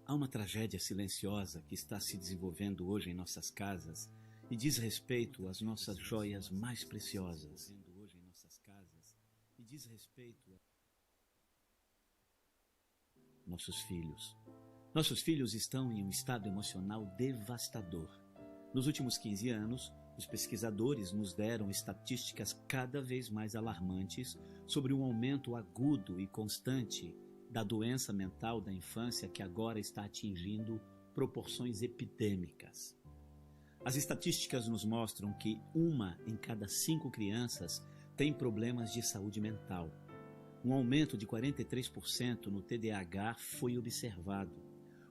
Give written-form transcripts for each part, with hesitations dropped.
Há uma tragédia silenciosa que está se desenvolvendo hoje em nossas casas e diz respeito às nossas joias mais preciosas. Nossos filhos. Nossos filhos estão em um estado emocional devastador. Nos últimos 15 anos, os pesquisadores nos deram estatísticas cada vez mais alarmantes sobre um aumento agudo e constante da doença mental da infância que agora está atingindo proporções epidêmicas. As estatísticas nos mostram que 1 em cada 5 crianças tem problemas de saúde mental. Um aumento de 43% no TDAH foi observado.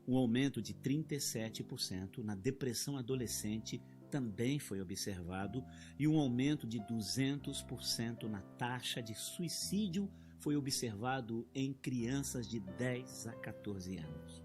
Um aumento de 37% na depressão adolescente também foi observado e um aumento de 200% na taxa de suicídio foi observado em crianças de 10 a 14 anos.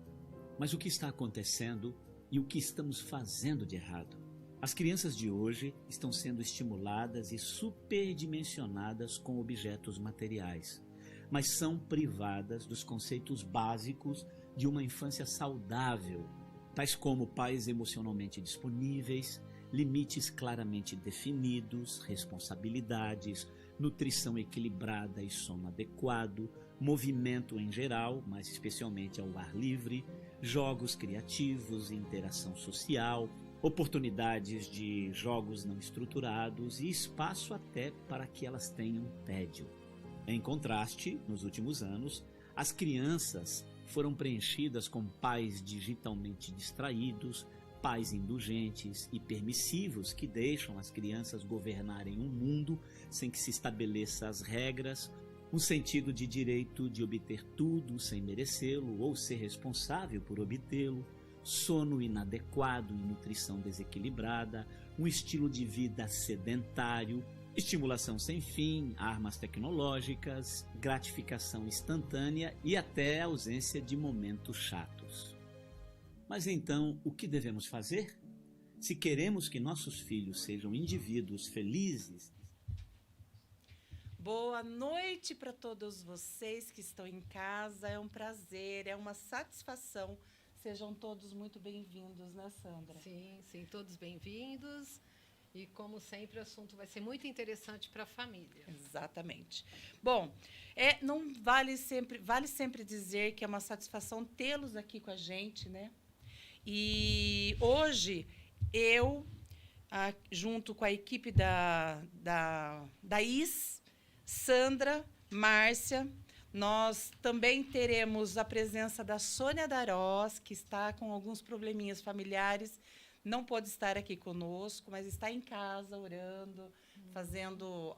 Mas o que está acontecendo e o que estamos fazendo de errado? As crianças de hoje estão sendo estimuladas e superdimensionadas com objetos materiais, mas são privadas dos conceitos básicos de uma infância saudável, tais como pais emocionalmente disponíveis, limites claramente definidos, responsabilidades, nutrição equilibrada e sono adequado, movimento em geral, mas especialmente ao ar livre, jogos criativos e interação social, oportunidades de jogos não estruturados e espaço até para que elas tenham tédio. Em contraste, nos últimos anos, as crianças foram preenchidas com pais digitalmente distraídos, pais indulgentes e permissivos que deixam as crianças governarem um mundo sem que se estabeleça as regras, um sentido de direito de obter tudo sem merecê-lo ou ser responsável por obtê-lo, sono inadequado e nutrição desequilibrada, um estilo de vida sedentário, estimulação sem fim, armas tecnológicas, gratificação instantânea e até ausência de momentos chatos. Mas então, o que devemos fazer? Se queremos que nossos filhos sejam indivíduos felizes. Boa noite para todos vocês que estão em casa. É um prazer, é uma satisfação. Sejam todos muito bem-vindos, né, Sandra? Sim, todos bem-vindos. E, como sempre, o assunto vai ser muito interessante para a família. Exatamente. Bom, não vale sempre dizer que é uma satisfação tê-los aqui com a gente, né? E hoje, eu, junto com a equipe da IS, Sandra, Márcia, nós também teremos a presença da Sônia Darós, que está com alguns probleminhas familiares, não pôde estar aqui conosco, mas está em casa orando, fazendo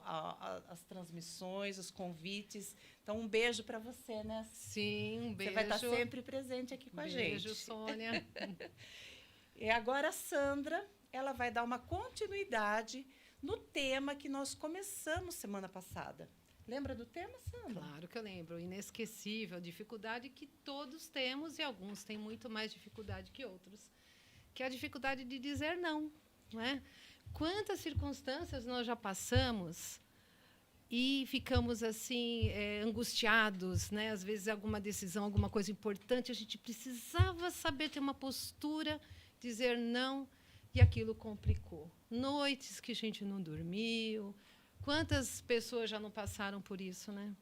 as transmissões, os convites. Então, um beijo para você, né? Sim, um beijo. Você vai estar sempre presente aqui com a gente. Beijo, Sônia. E agora a Sandra, ela vai dar uma continuidade no tema que nós começamos semana passada. Lembra do tema, Sandra? Claro que eu lembro. Inesquecível, dificuldade que todos temos e alguns têm muito mais dificuldade que outros, que é a dificuldade de dizer não, não é? Quantas circunstâncias nós já passamos e ficamos assim angustiados, né? Às vezes alguma decisão, alguma coisa importante, a gente precisava saber ter uma postura, dizer não, e aquilo complicou. Noites que a gente não dormiu. Quantas pessoas já não passaram por isso, né?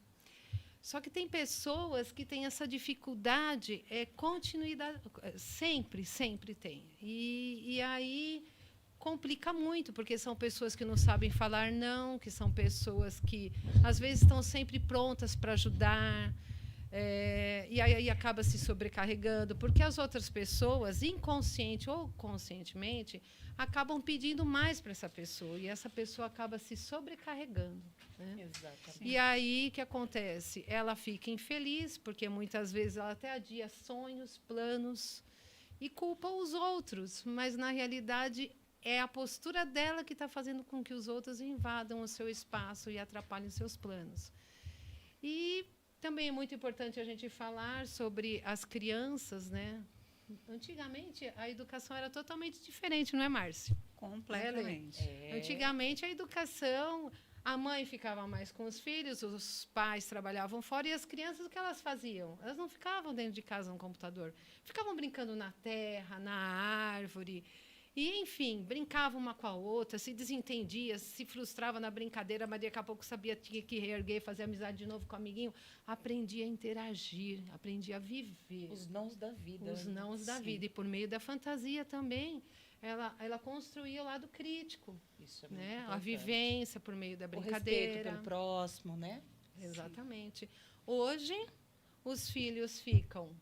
Só que tem pessoas que têm essa dificuldade, continuidade, sempre tem. E aí complica muito, porque são pessoas que não sabem falar não, que são pessoas que, às vezes, estão sempre prontas para ajudar, e aí acaba se sobrecarregando, porque as outras pessoas, inconsciente ou conscientemente, acabam pedindo mais para essa pessoa, e essa pessoa acaba se sobrecarregando, né? Exatamente. E aí, o que acontece? Ela fica infeliz, porque muitas vezes ela até adia sonhos, planos, e culpa os outros, mas, na realidade, é a postura dela que está fazendo com que os outros invadam o seu espaço e atrapalhem os seus planos. E também é muito importante a gente falar sobre as crianças, né? Antigamente, a educação era totalmente diferente, não é, Márcio? Completamente. Antigamente, a educação, A mãe ficava mais com os filhos, os pais trabalhavam fora e as crianças, o que elas faziam? Elas não ficavam dentro de casa no computador. Ficavam brincando na terra, na árvore. E, enfim, brincavam uma com a outra, se desentendia, se frustrava na brincadeira, mas daqui a pouco sabia que tinha que reerguer, fazer amizade de novo com o amiguinho. Aprendia a interagir, aprendia a viver. Os nãos da vida. Os nãos da Sim. vida. E por meio da fantasia também, ela construía o lado crítico, Isso é muito né? A importante. vivência por meio da O respeito brincadeira. pelo próximo, né? Exatamente. Hoje, os filhos ficam,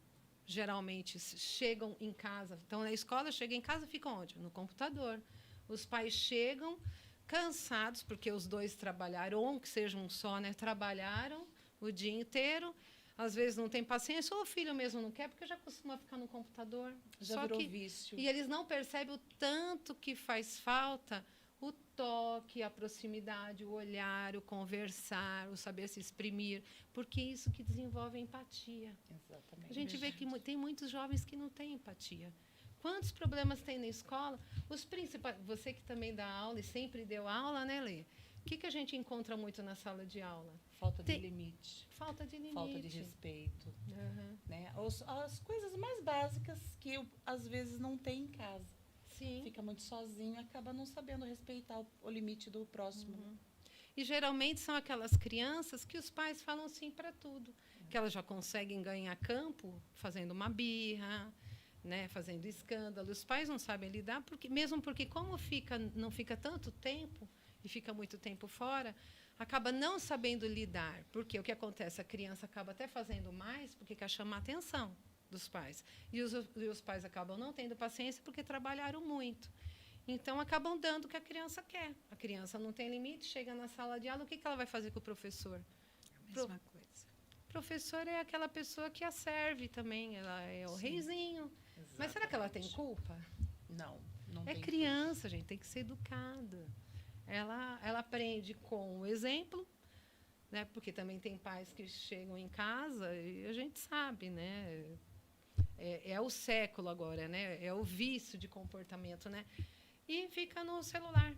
geralmente, chegam em casa, estão na escola, chegam em casa, ficam onde? No computador. Os pais chegam cansados, porque os dois trabalharam, ou que seja um só, né? Trabalharam o dia inteiro. Às vezes não tem paciência, ou o filho mesmo não quer, porque já costuma ficar no computador. Já Só virou que, vício. e eles não percebem o tanto que faz falta o toque, a proximidade, o olhar, o conversar, o saber se exprimir, porque é isso que desenvolve a empatia. Exatamente. A gente vê que tem muitos jovens que não têm empatia. Quantos problemas tem na escola? Os principais, você que também dá aula e sempre deu aula, né, Lê? O que a gente encontra muito na sala de aula? Falta de Tem- limite. Falta de limite. Falta de respeito. Aham. Né? As coisas mais básicas que às vezes não tem em casa. Sim. Fica muito sozinho e acaba não sabendo respeitar o limite do próximo. Né? E geralmente são aquelas crianças que os pais falam sim para tudo, que elas já conseguem ganhar campo fazendo uma birra, né, fazendo escândalo. Os pais não sabem lidar, mesmo porque como não fica tanto tempo e fica muito tempo fora, acaba não sabendo lidar. Porque o que acontece? A criança acaba até fazendo mais porque quer chamar a atenção dos pais. E os pais acabam não tendo paciência porque trabalharam muito. Então, acabam dando o que a criança quer. A criança não tem limite, chega na sala de aula, o que ela vai fazer com o professor? Mesma coisa. O professor é aquela pessoa que a serve também, ela é o reizinho. Mas será que ela tem culpa? Não, não É tem. criança, gente, tem que ser educada. Ela aprende com o exemplo, né? Porque também tem pais que chegam em casa e a gente sabe, né? É o século agora, né? É o vício de comportamento, né? E fica no celular.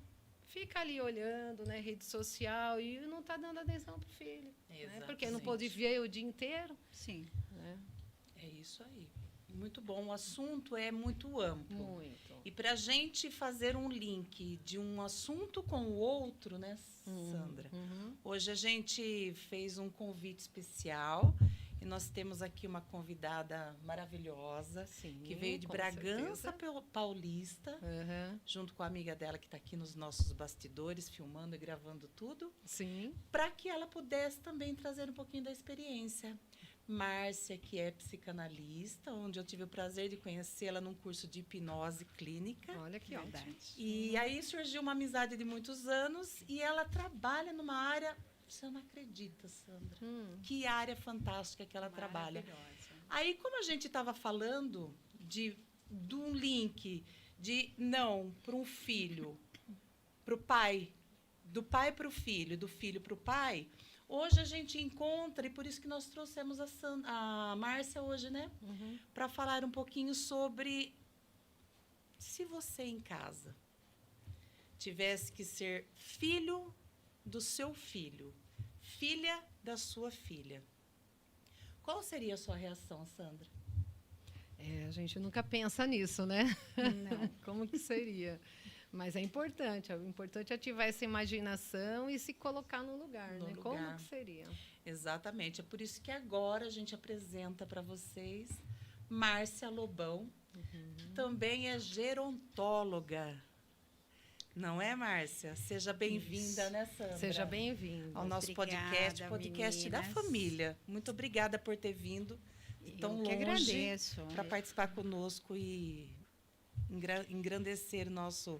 Fica ali olhando, né, rede social e não está dando atenção para o filho. Né? Porque não pode ver o dia inteiro. Sim. Né? É isso aí. Muito bom. O assunto é muito amplo. Muito. E para a gente fazer um link de um assunto com o outro, né, Sandra? Uhum. Hoje a gente fez um convite especial e nós temos aqui uma convidada maravilhosa Sim, que veio de com Bragança certeza. Paulista, Uhum. junto com a amiga dela que está aqui nos nossos bastidores, filmando e gravando tudo, Sim. para que ela pudesse também trazer um pouquinho da experiência. Márcia, que é psicanalista, onde eu tive o prazer de conhecê-la num curso de hipnose clínica. Olha que ótimo. Verdade. E aí surgiu uma amizade de muitos anos e ela trabalha numa área... Você não acredita, Sandra. Que área fantástica que ela trabalha. Maravilhosa. Aí, como a gente estava falando de um link de não para um filho, para o pai, do pai para o filho, do filho para o pai, hoje a gente encontra, e por isso que nós trouxemos a Márcia hoje, né? Uhum. Para falar um pouquinho sobre se você em casa tivesse que ser filho do seu filho, filha da sua filha, qual seria a sua reação, Sandra? A gente nunca pensa nisso, né? Não. Como que seria? Mas é importante. O importante é ativar essa imaginação e se colocar no lugar, No né? lugar. Como que seria? Exatamente. É por isso que agora a gente apresenta para vocês Márcia Lobão, que também é gerontóloga. Não é, Márcia? Seja bem-vinda, né, Sandra? Seja bem-vindo. Ao nosso Obrigada, podcast da meninas. família. Muito obrigada por ter vindo tão Eu que longe agradeço. para participar conosco e engrandecer nosso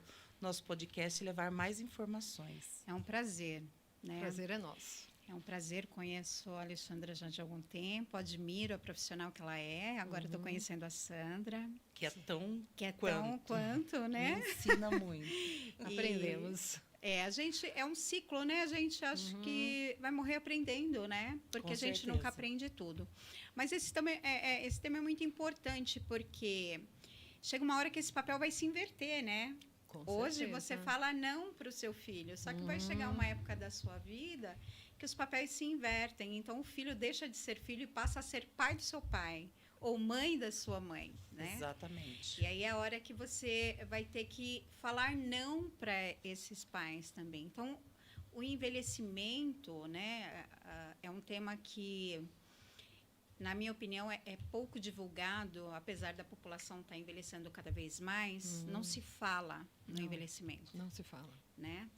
podcast e levar mais informações. É um prazer. O Né? prazer é nosso. É um prazer. Conheço a Alexandra já de algum tempo, admiro a profissional que ela é. Agora estou conhecendo a Sandra, Que é tão que é tão quanto, né? me ensina muito. Aprendemos. A gente é um ciclo, né? A gente acha que vai morrer aprendendo, né? Porque Com a gente certeza. nunca aprende tudo. Mas esse tema é muito importante porque chega uma hora que esse papel vai se inverter, né? Com Hoje certeza. você fala não para o seu filho, só que vai chegar uma época da sua vida que os papéis se invertem. Então o filho deixa de ser filho e passa a ser pai do seu pai ou mãe da sua mãe, né? Exatamente. E aí é a hora que você vai ter que falar não para esses pais também. Então o envelhecimento, né, é um tema que, na minha opinião, é pouco divulgado, apesar da população estar envelhecendo cada vez mais, não se fala no Não. envelhecimento, Não se fala. né?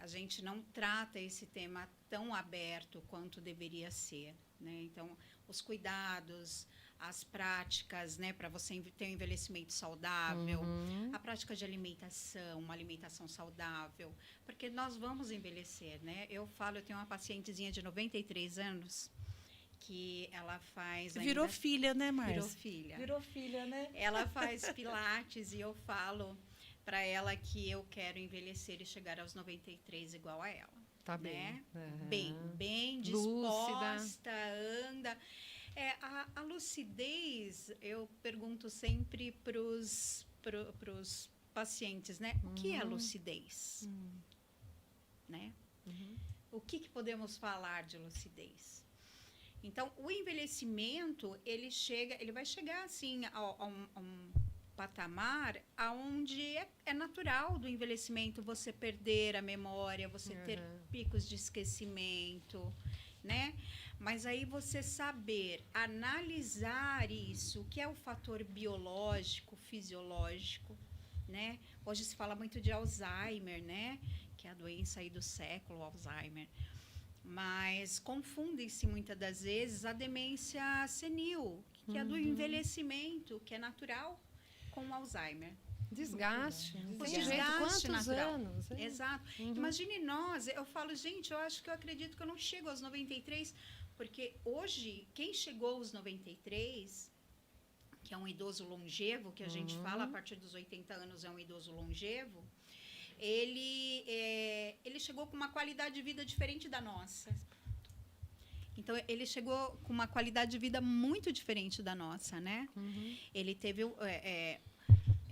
A gente não trata esse tema tão aberto quanto deveria ser, né? Então, os cuidados, as práticas, né, para você ter um envelhecimento saudável, a prática de alimentação, uma alimentação saudável, porque nós vamos envelhecer, né? Eu tenho uma pacientezinha de 93 anos que ela faz Virou filha, né, Márcia? virou filha. Virou filha, né? Ela faz pilates e eu falo para ela que eu quero envelhecer e chegar aos 93 igual a ela. Tá Né? bem. Bem Lúcida. disposta, anda. A lucidez, eu pergunto sempre para os pacientes, né? O que é lucidez? Né? O que podemos falar de lucidez? Então, o envelhecimento, ele vai chegar assim a um patamar aonde é natural do envelhecimento você perder a memória, você ter picos de esquecimento, né? Mas aí você saber analisar isso, o que é o fator biológico, fisiológico, né? Hoje se fala muito de Alzheimer, né? Que é a doença aí do século, Alzheimer. Mas confundem-se muitas das vezes a demência senil, que é do envelhecimento, que é natural, com o Alzheimer. Desgaste. O Tem jeito, desgaste quantos natural. anos? Exato. Imagine nós, eu falo, gente, eu acredito que eu não chego aos 93, porque hoje, quem chegou aos 93, que é um idoso longevo, que a gente fala, a partir dos 80 anos é um idoso longevo, ele chegou com uma qualidade de vida diferente da nossa. Então, ele chegou com uma qualidade de vida muito diferente da nossa, né? Ele teve...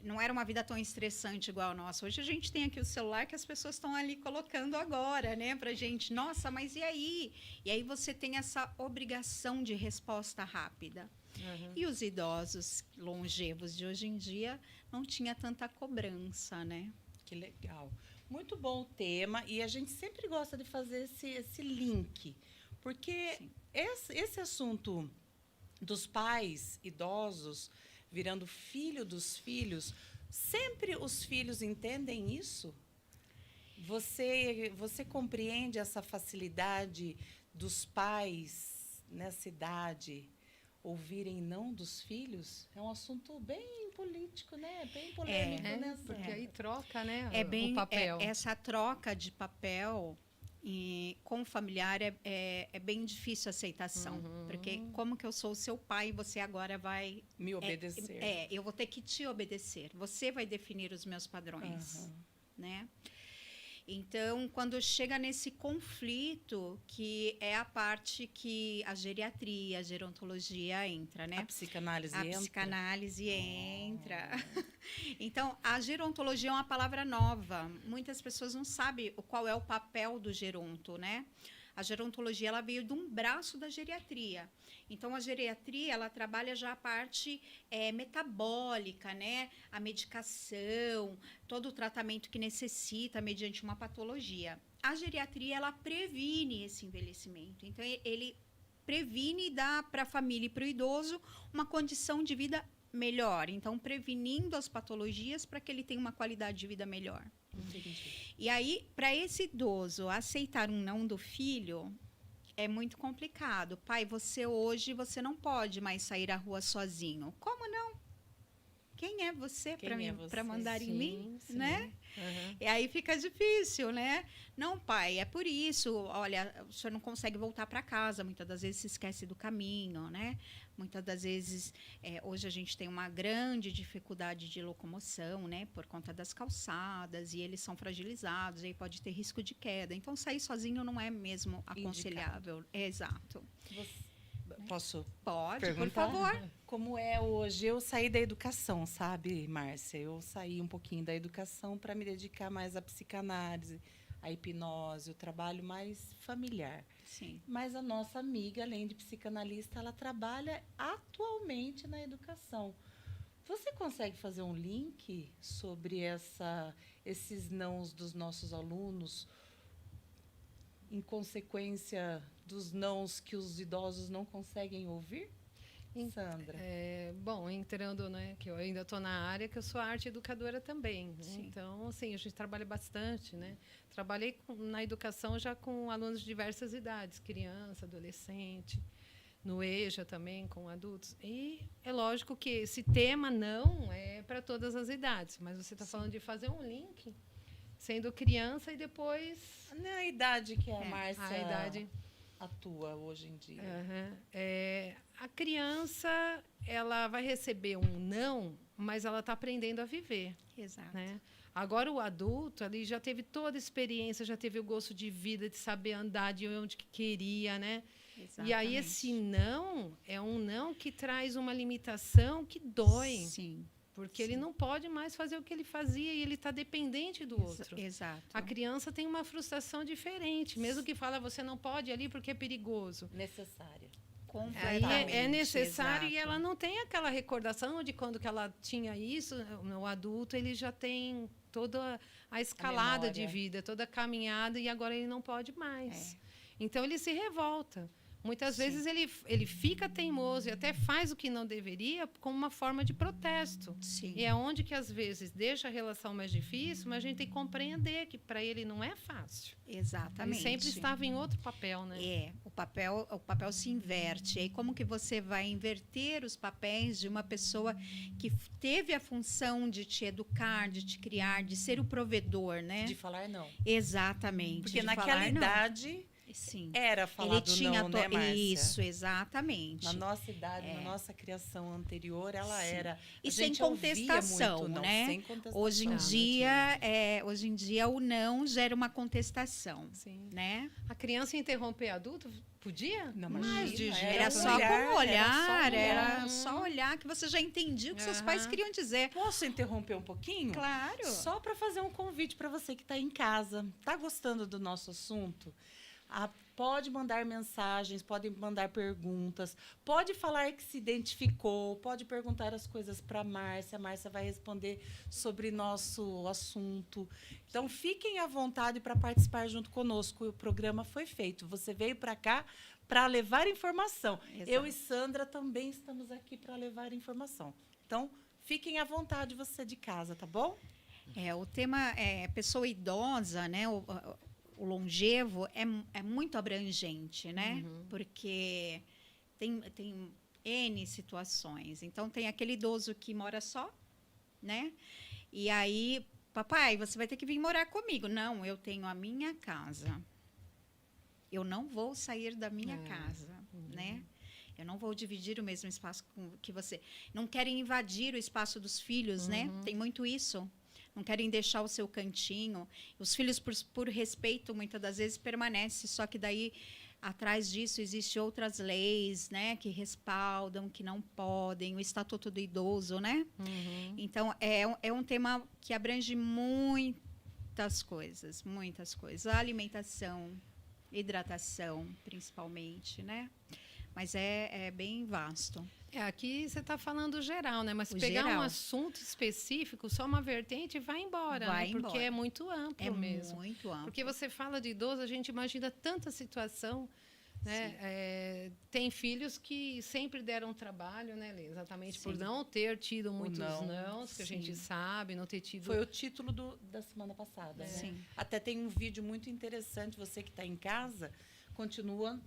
não era uma vida tão estressante igual a nossa. Hoje a gente tem aqui o celular que as pessoas estão ali colocando agora, né? Pra gente, nossa, mas e aí? E aí você tem essa obrigação de resposta rápida. E os idosos longevos de hoje em dia não tinha tanta cobrança, né? Que legal. Muito bom o tema. E a gente sempre gosta de fazer esse link. Porque esse assunto dos pais idosos virando filho dos filhos, sempre os filhos entendem isso? Você compreende essa facilidade dos pais nessa idade ouvirem não dos filhos? É um assunto bem político, né? Bem polêmico, né? Porque aí troca, né, bem, o papel. Essa troca de papel com o familiar é bem difícil a aceitação. Porque como que eu sou o seu pai e você agora vai... Me obedecer. Eu vou ter que te obedecer. Você vai definir os meus padrões, né? Então, quando chega nesse conflito, que é a parte que a geriatria, a gerontologia entra, né? A psicanálise entra. A psicanálise entra. Então, a gerontologia é uma palavra nova. Muitas pessoas não sabem qual é o papel do geronto, né? A gerontologia ela veio de um braço da geriatria. Então, a geriatria ela trabalha já a parte metabólica, né? A medicação, todo o tratamento que necessita mediante uma patologia. A geriatria ela previne esse envelhecimento. Então, ele previne e dá para a família e para o idoso uma condição de vida melhor. Então, prevenindo as patologias para que ele tenha uma qualidade de vida melhor. Entendi. E aí, para esse idoso aceitar um não do filho, é muito complicado. Pai, hoje você não pode mais sair à rua sozinho. Como não? Quem é você para mandar em mim, né? E aí fica difícil, né? Não, pai, é por isso. Olha, o senhor não consegue voltar para casa. Muitas das vezes se esquece do caminho, né? Muitas das vezes, hoje a gente tem uma grande dificuldade de locomoção, né? Por conta das calçadas, e eles são fragilizados, aí pode ter risco de queda. Então, sair sozinho não é mesmo aconselhável. Exato. Posso Pode, por perguntar? favor. Como é hoje? Eu saí da educação, sabe, Márcia? Eu saí um pouquinho da educação para me dedicar mais à psicanálise, à hipnose, o trabalho mais familiar. Sim. Mas a nossa amiga, além de psicanalista, ela trabalha atualmente na educação. Você consegue fazer um link sobre esses nãos dos nossos alunos, em consequência dos nãos que os idosos não conseguem ouvir? Sandra. Bom, entrando, né, que eu ainda estou na área, que eu sou arte educadora também. Né? Sim. Então, assim, a gente trabalha bastante, né? Trabalhei na educação já com alunos de diversas idades, criança, adolescente, no EJA também, com adultos. E é lógico que esse tema não é para todas as idades, mas você está falando de fazer um link, sendo criança e depois... Na idade que a Márcia a idade... atua hoje em dia. A criança, ela vai receber um não, mas ela está aprendendo a viver. Exato. Né? Agora, o adulto, ele já teve toda a experiência, já teve o gosto de vida, de saber andar de onde que queria, né? Exatamente. E aí, esse não é um não que traz uma limitação que dói. Sim. Porque ele não pode mais fazer o que ele fazia e ele está dependente do outro. Exato. A criança tem uma frustração diferente, mesmo que fala você não pode ir ali porque é perigoso. Necessária. Aí é necessário. Exato. E ela não tem aquela recordação de quando que ela tinha isso. O adulto, ele já tem toda a escalada de vida, toda a caminhada, e agora ele não pode mais. Então, ele se revolta. Muitas vezes ele fica teimoso e até faz o que não deveria como uma forma de protesto. Sim. E é onde que, às vezes, deixa a relação mais difícil, mas a gente tem que compreender que para ele não é fácil. Exatamente. Ele sempre estava em outro papel, né? O papel se inverte. E aí, como que você vai inverter os papéis de uma pessoa que teve a função de te educar, de te criar, de ser o provedor, né? De falar não. Exatamente. Porque de naquela falar não. idade... Sim. Era falado Ele tinha não, né, Márcia? Isso, exatamente. Na nossa idade, na nossa criação anterior, ela Sim. era... E sem contestação, muito, não, né? sem contestação. Hoje em dia, o não gera uma contestação, Sim. né? A criança interromper adulto, podia? Não, Mas imagina, de jeito Era nenhum. só com olhar, era era só olhar que você já entendia o que seus pais queriam dizer. Posso interromper um pouquinho? Claro. Só para fazer um convite para você que está em casa. Está gostando do nosso assunto? Pode mandar mensagens, pode mandar perguntas, pode falar que se identificou, pode perguntar as coisas para a Márcia vai responder sobre nosso assunto. Então, fiquem à vontade para participar junto conosco. O programa foi feito. Você veio para cá para levar informação. Exato. Eu e Sandra também estamos aqui para levar informação. Então, fiquem à vontade você de casa, tá bom? O tema é pessoa idosa, né? O longevo é muito abrangente, né? Porque tem N situações. Então, tem aquele idoso que mora só, né? E aí, papai, você vai ter que vir morar comigo. Não, eu tenho a minha casa. Eu não vou sair da minha casa, né? Eu não vou dividir o mesmo espaço que você. Não querem invadir o espaço dos filhos, né? Tem muito isso. Não querem deixar o seu cantinho. Os filhos, por respeito, muitas das vezes permanecem, só que daí, atrás disso, existem outras leis, né, que respaldam, que não podem, o Estatuto do Idoso, né? Então, é um tema que abrange muitas coisas. A alimentação, hidratação, principalmente, né? Mas é bem vasto. Aqui você está falando geral, né? Mas O pegar geral. um assunto específico, só uma vertente, vai embora, Vai né? Porque embora. é muito amplo mesmo. Muito amplo. Porque você fala de idoso, a gente imagina tanta situação, né? Tem filhos que sempre deram trabalho, né, Lê? Exatamente por não ter tido muitos nãos, que a gente sabe, não ter tido... Foi o título da semana passada, né? Sim. Até tem um vídeo muito interessante, você que está em casa, continua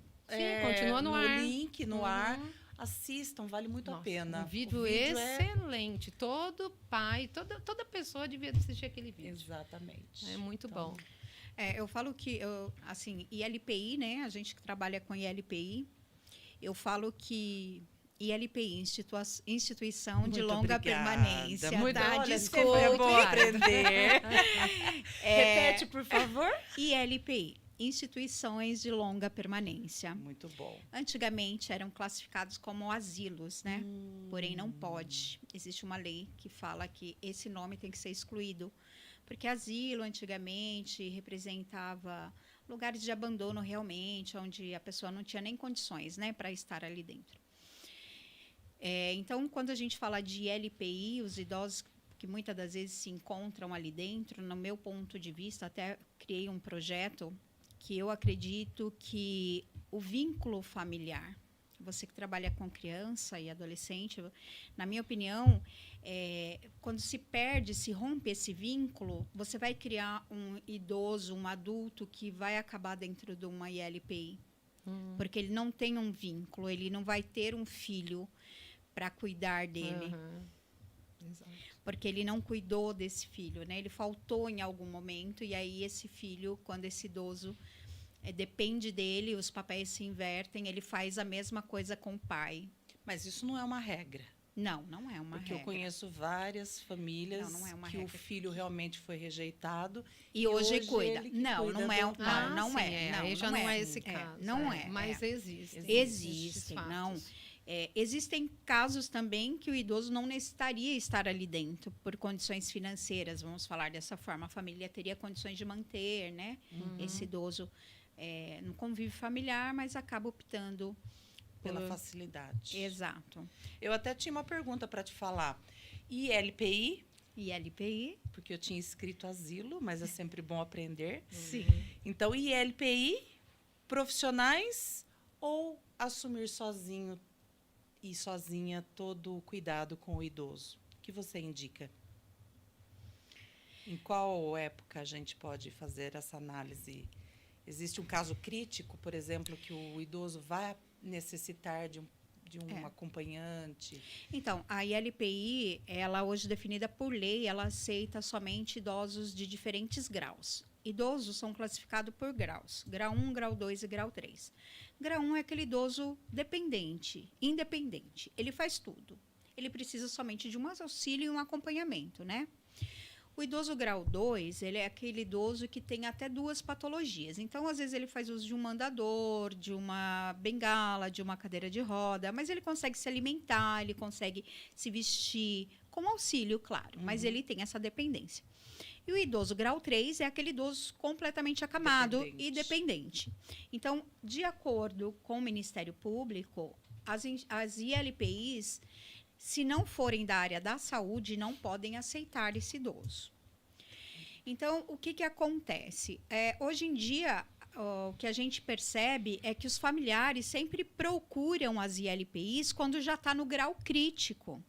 no ar. link, no ar. Assistam, vale muito a pena. Um vídeo excelente. Todo pai, toda pessoa devia assistir aquele vídeo. Exatamente. É muito bom. Eu falo que, ILPI, né? A gente que trabalha com ILPI, eu falo que ILPI, Instituição muito de Longa obrigada. Permanência. Muito, tá? olha, Desculpe. sempre é bom aprender. Repete, por favor. ILPI, instituições de longa permanência. Muito bom. Antigamente eram classificados como asilos, né? Porém, não pode. Existe uma lei que fala que esse nome tem que ser excluído, porque asilo, antigamente, representava lugares de abandono realmente, onde a pessoa não tinha nem condições, né, para estar ali dentro. Então, quando a gente fala de LPI, os idosos que muitas das vezes se encontram ali dentro, no meu ponto de vista, até criei um projeto que eu acredito que o vínculo familiar, você que trabalha com criança e adolescente, na minha opinião, quando se perde, se rompe esse vínculo, você vai criar um idoso, um adulto que vai acabar dentro de uma ILPI. Porque ele não tem um vínculo, ele não vai ter um filho para cuidar dele. Exato. Porque ele não cuidou desse filho, né? Ele faltou em algum momento, e aí esse filho, quando esse idoso depende dele, os papéis se invertem, ele faz a mesma coisa com o pai. Mas isso não é uma regra. Não, não é uma Porque regra. eu conheço várias famílias Não é uma que regra. o filho realmente foi rejeitado. E hoje cuida. ele que Não, cuida não é. do- Não é. Não, aí já não não é. esse caso. Não é. Mas existem. Existem, esses não. fatos. Existem casos também que o idoso não necessitaria estar ali dentro por condições financeiras, vamos falar dessa forma. A família teria condições de manter, né? Esse idoso no convívio familiar, mas acaba optando Pela facilidade. Exato. Eu até tinha uma pergunta para te falar. ILPI, E LPI? porque eu tinha escrito asilo, mas é sempre bom aprender. Sim. Então, ILPI, profissionais ou assumir sozinho e sozinha todo o cuidado com o idoso? O que você indica? Em qual época a gente pode fazer essa análise? Existe um caso crítico, por exemplo, que o idoso vai necessitar de um acompanhante? Então, a ILPI, ela hoje definida por lei, ela aceita somente idosos de diferentes graus. Idosos são classificados por graus, grau 1, grau 2 e grau 3. Grau 1 é aquele idoso dependente, independente, ele faz tudo. Ele precisa somente de um auxílio e um acompanhamento, né? O idoso grau 2, ele é aquele idoso que tem até 2 patologias. Então, às vezes, ele faz uso de um andador, de uma bengala, de uma cadeira de roda, mas ele consegue se alimentar, ele consegue se vestir, com auxílio, claro, mas ele tem essa dependência. E o idoso grau 3 é aquele idoso completamente acamado e dependente. Então, de acordo com o Ministério Público, as ILPIs, se não forem da área da saúde, não podem aceitar esse idoso. Então, o que acontece? Hoje em dia, o que a gente percebe é que os familiares sempre procuram as ILPIs quando já está no grau crítico.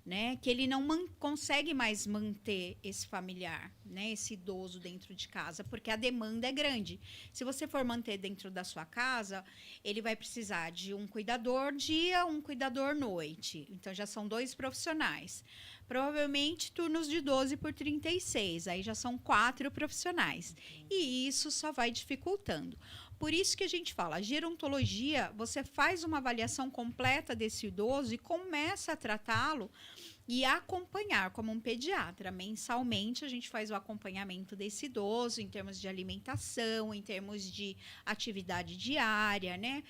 Né? Que ele não consegue mais manter esse familiar, né? Esse idoso dentro de casa, porque a demanda é grande. Se você for manter dentro da sua casa, ele vai precisar de um cuidador dia, um cuidador noite. Então, já são 2 profissionais. Provavelmente, turnos de 12 por 36. Aí já são 4 profissionais. E isso só vai dificultando. Por isso que a gente fala, a gerontologia, você faz uma avaliação completa desse idoso e começa a tratá-lo e acompanhar, como um pediatra. Mensalmente, a gente faz o acompanhamento desse idoso em termos de alimentação, em termos de atividade diária, né?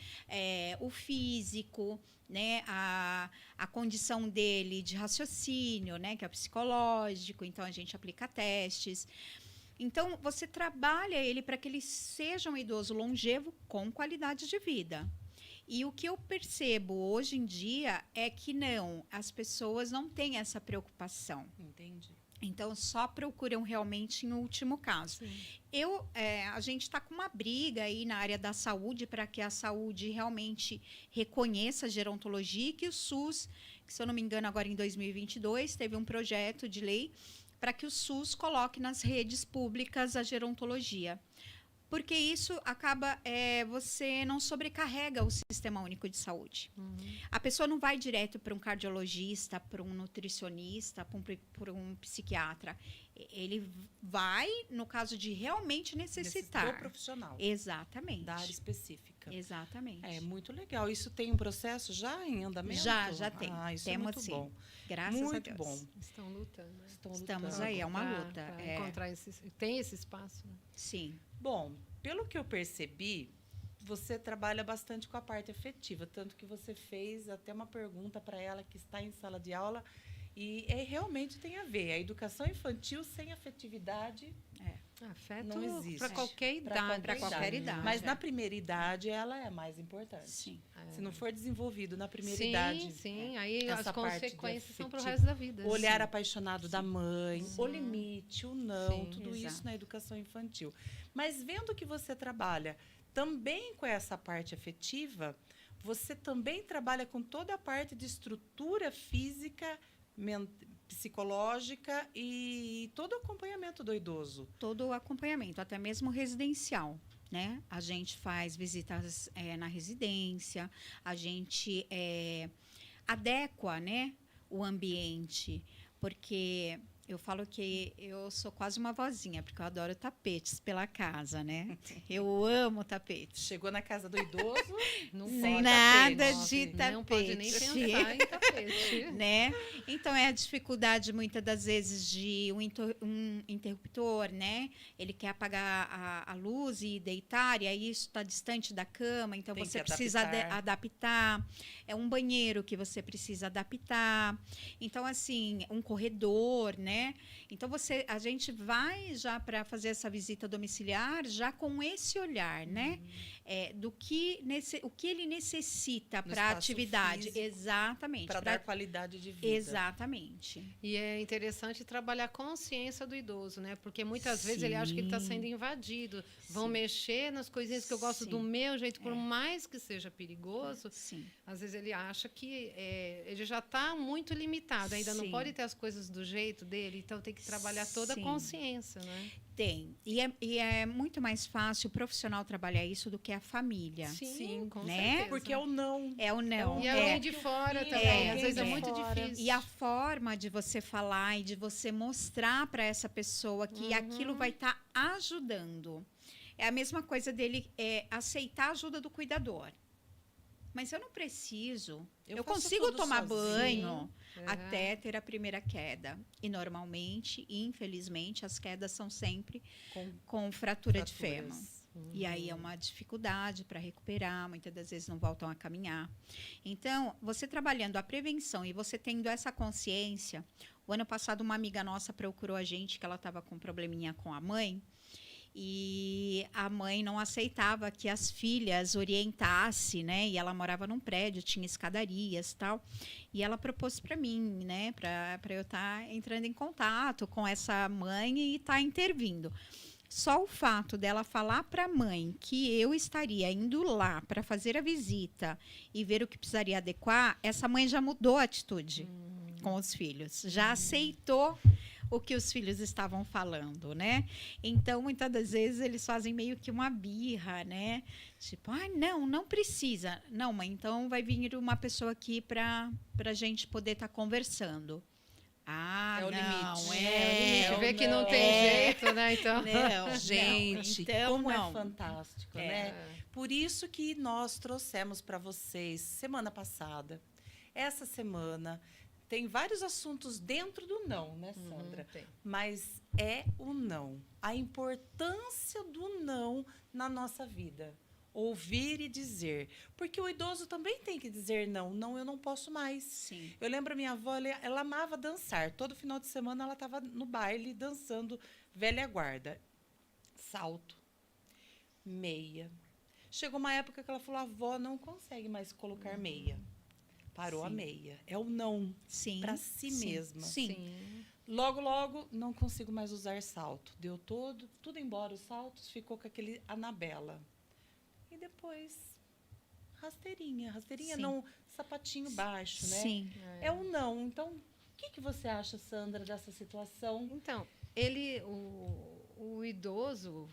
O físico, né? A condição dele de raciocínio, né? Que é o psicológico. Então, a gente aplica testes. Então, você trabalha ele para que ele seja um idoso longevo com qualidade de vida. E o que eu percebo hoje em dia é que as pessoas não têm essa preocupação. Entendi. Então, só procuram realmente em último caso. A gente está com uma briga aí na área da saúde para que a saúde realmente reconheça a gerontologia e que o SUS, que se eu não me engano agora em 2022, teve um projeto de lei para que o SUS coloque nas redes públicas a gerontologia. Porque isso acaba, você não sobrecarrega o Sistema Único de Saúde. A pessoa não vai direto para um cardiologista, para um nutricionista, para um psiquiatra. Ele vai no caso de realmente necessitar. Do profissional. Exatamente. Da área específica. Exatamente. É muito legal. Isso tem um processo já em andamento? Já tem. Isso Temos é muito sim. bom. Graças a Muito Deus. bom. Estão lutando. Né? Estamos aí, é uma luta. Pra encontrar tem esse espaço. Né? Sim. Bom, pelo que eu percebi, você trabalha bastante com a parte afetiva, tanto que você fez até uma pergunta para ela que está em sala de aula e realmente tem a ver. A educação infantil sem afetividade Afeto não existe. para qualquer idade. Para qualquer idade. Mas na primeira idade ela é a mais importante. Sim. Se não for desenvolvido na primeira idade. Sim, aí essa as parte de consequências são para o afetivo. resto da vida. O olhar Sim. apaixonado da mãe, o limite, o não, Sim, tudo exato. isso na educação infantil. Mas vendo que você trabalha também com essa parte afetiva, você também trabalha com toda a parte de estrutura física, psicológica e todo o acompanhamento do idoso. Todo o acompanhamento, até mesmo residencial. Né? A gente faz visitas na residência, a gente adequa, né, o ambiente, porque eu falo que eu sou quase uma vozinha, porque eu adoro tapetes pela casa, né? Eu amo tapetes. Chegou na casa do idoso, Não Sim, pode nada tapete. de tapete. Não pode nem pensar em tapete. Né? Então, é a dificuldade, muitas das vezes, de um interruptor, né? Ele quer apagar a luz e deitar, e aí isso está distante da cama, então Tem você que precisa adaptar. É um banheiro que você precisa adaptar. Então, assim, um corredor, né? Então, a gente vai já para fazer essa visita domiciliar já com esse olhar, né? O que ele necessita para a atividade. físico, Exatamente. para dar qualidade de vida. Exatamente. E é interessante trabalhar a consciência do idoso, né? Porque muitas vezes ele acha que ele está sendo invadido. Vão mexer nas coisinhas que eu gosto do meu jeito, por mais que seja perigoso. Sim. Às vezes ele acha que ele já está muito limitado, ainda não pode ter as coisas do jeito dele, então tem que trabalhar toda a consciência, né? Tem. E é muito mais fácil o profissional trabalhar isso do que a família. Sim, com né? certeza. Porque é o não. É o não. E alguém de fora também, às vezes é muito difícil. E a forma de você falar e de você mostrar para essa pessoa que aquilo vai estar ajudando. É a mesma coisa dele aceitar a ajuda do cuidador. Mas eu não preciso. Eu faço consigo tudo tomar sozinho. banho até ter a primeira queda. E normalmente, infelizmente, as quedas são sempre com fratura de fêmur. E aí é uma dificuldade para recuperar, muitas das vezes não voltam a caminhar. Então, você trabalhando a prevenção e você tendo essa consciência, o ano passado uma amiga nossa procurou a gente que ela estava com um probleminha com a mãe, e a mãe não aceitava que as filhas orientassem, né? E ela morava num prédio, tinha escadarias e tal. E ela propôs para mim, né? Para eu estar entrando em contato com essa mãe e estar intervindo. Só o fato dela falar para a mãe que eu estaria indo lá para fazer a visita e ver o que precisaria adequar, essa mãe já mudou a atitude com os filhos. Já aceitou o que os filhos estavam falando, né? Então, muitas das vezes, eles fazem meio que uma birra, né? Tipo, não precisa. Não, mãe, então vai vir uma pessoa aqui para a gente poder estar conversando. É o limite. Você vê que não tem jeito, né? Então, Não, gente, então, como não. é fantástico, né? Por isso que nós trouxemos para vocês, semana passada, essa semana, tem vários assuntos dentro do não, né, Sandra? Tem. Mas é o não. A importância do não na nossa vida. Ouvir e dizer. Porque o idoso também tem que dizer não. Não, eu não posso mais. Sim. Eu lembro a minha avó, ela amava dançar. Todo final de semana ela estava no baile dançando velha guarda. Salto, meia. Chegou uma época que ela falou, a avó não consegue mais colocar meia. Parou a meia. É o não para si mesma. Sim. Logo, não consigo mais usar salto. Deu tudo embora os saltos, ficou com aquele Anabela. E depois, rasteirinha. Rasteirinha não, sapatinho baixo, né? Sim. É o não. Então, o que você acha, Sandra, dessa situação? Então, o idoso...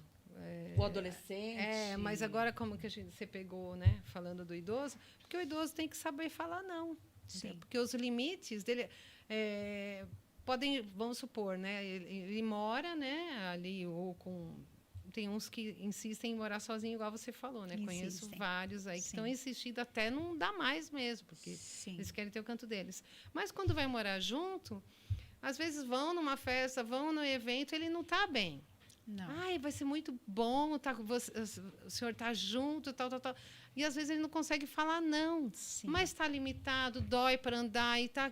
O adolescente. Mas agora como que você pegou, né? Falando do idoso, porque o idoso tem que saber falar não. Sim. Porque os limites dele... podem, vamos supor, né? Ele mora, né? Ali ou com tem uns que insistem em morar sozinho, igual você falou, né? Conheço Insistem. vários aí que Sim. estão insistindo até não dá mais mesmo, porque Sim. eles querem ter o canto deles. Mas quando vai morar junto, às vezes vão numa festa, vão no evento, ele não está bem. Não. Ai, vai ser muito bom, tá, o senhor tá junto, tal. E às vezes ele não consegue falar não. Sim. Mas está limitado, dói para andar e está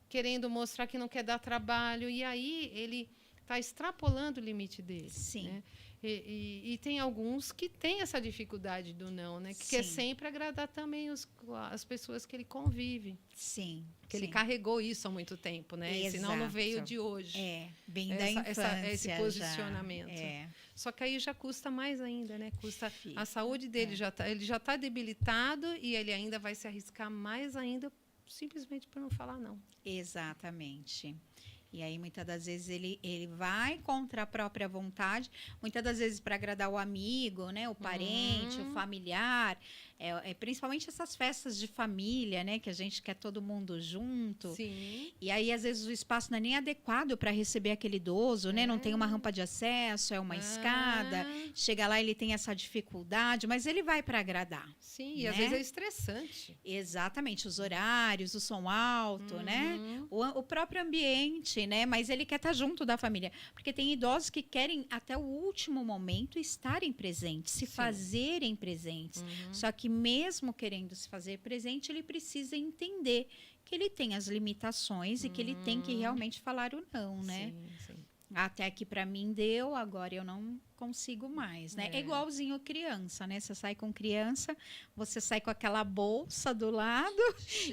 querendo mostrar que não quer dar trabalho. E aí ele está extrapolando o limite dele. Sim. Né? E tem alguns que têm essa dificuldade do não, né? Que quer Sim. sempre agradar também as pessoas que ele convive. Sim. Que sim. ele carregou isso há muito tempo, né? E senão não veio Exato. de hoje. Vem da infância. Esse posicionamento. Já. Só que aí já custa mais ainda, né? Custa Fica, a saúde dele ele já está debilitado e ele ainda vai se arriscar mais ainda simplesmente por não falar não. Exatamente. E aí, muitas das vezes, ele vai contra a própria vontade, muitas das vezes para agradar o amigo, né? O parente, o familiar. Principalmente essas festas de família, né? Que a gente quer todo mundo junto. Sim. E aí, às vezes, o espaço não é nem adequado para receber aquele idoso, né? Não tem uma rampa de acesso, é uma escada. Chega lá, ele tem essa dificuldade, mas ele vai para agradar. Sim, e né? às vezes é estressante. Exatamente, os horários, o som alto, né? O próprio ambiente, né? Mas ele quer estar junto da família. Porque tem idosos que querem, até o último momento, estarem presentes, se fazerem presentes. Só que mesmo querendo se fazer presente, ele precisa entender que ele tem as limitações e que ele tem que realmente falar o não, né? Sim. Até que para mim deu, agora eu não consigo mais, né? É igualzinho criança, né? Você sai com criança, você sai com aquela bolsa do lado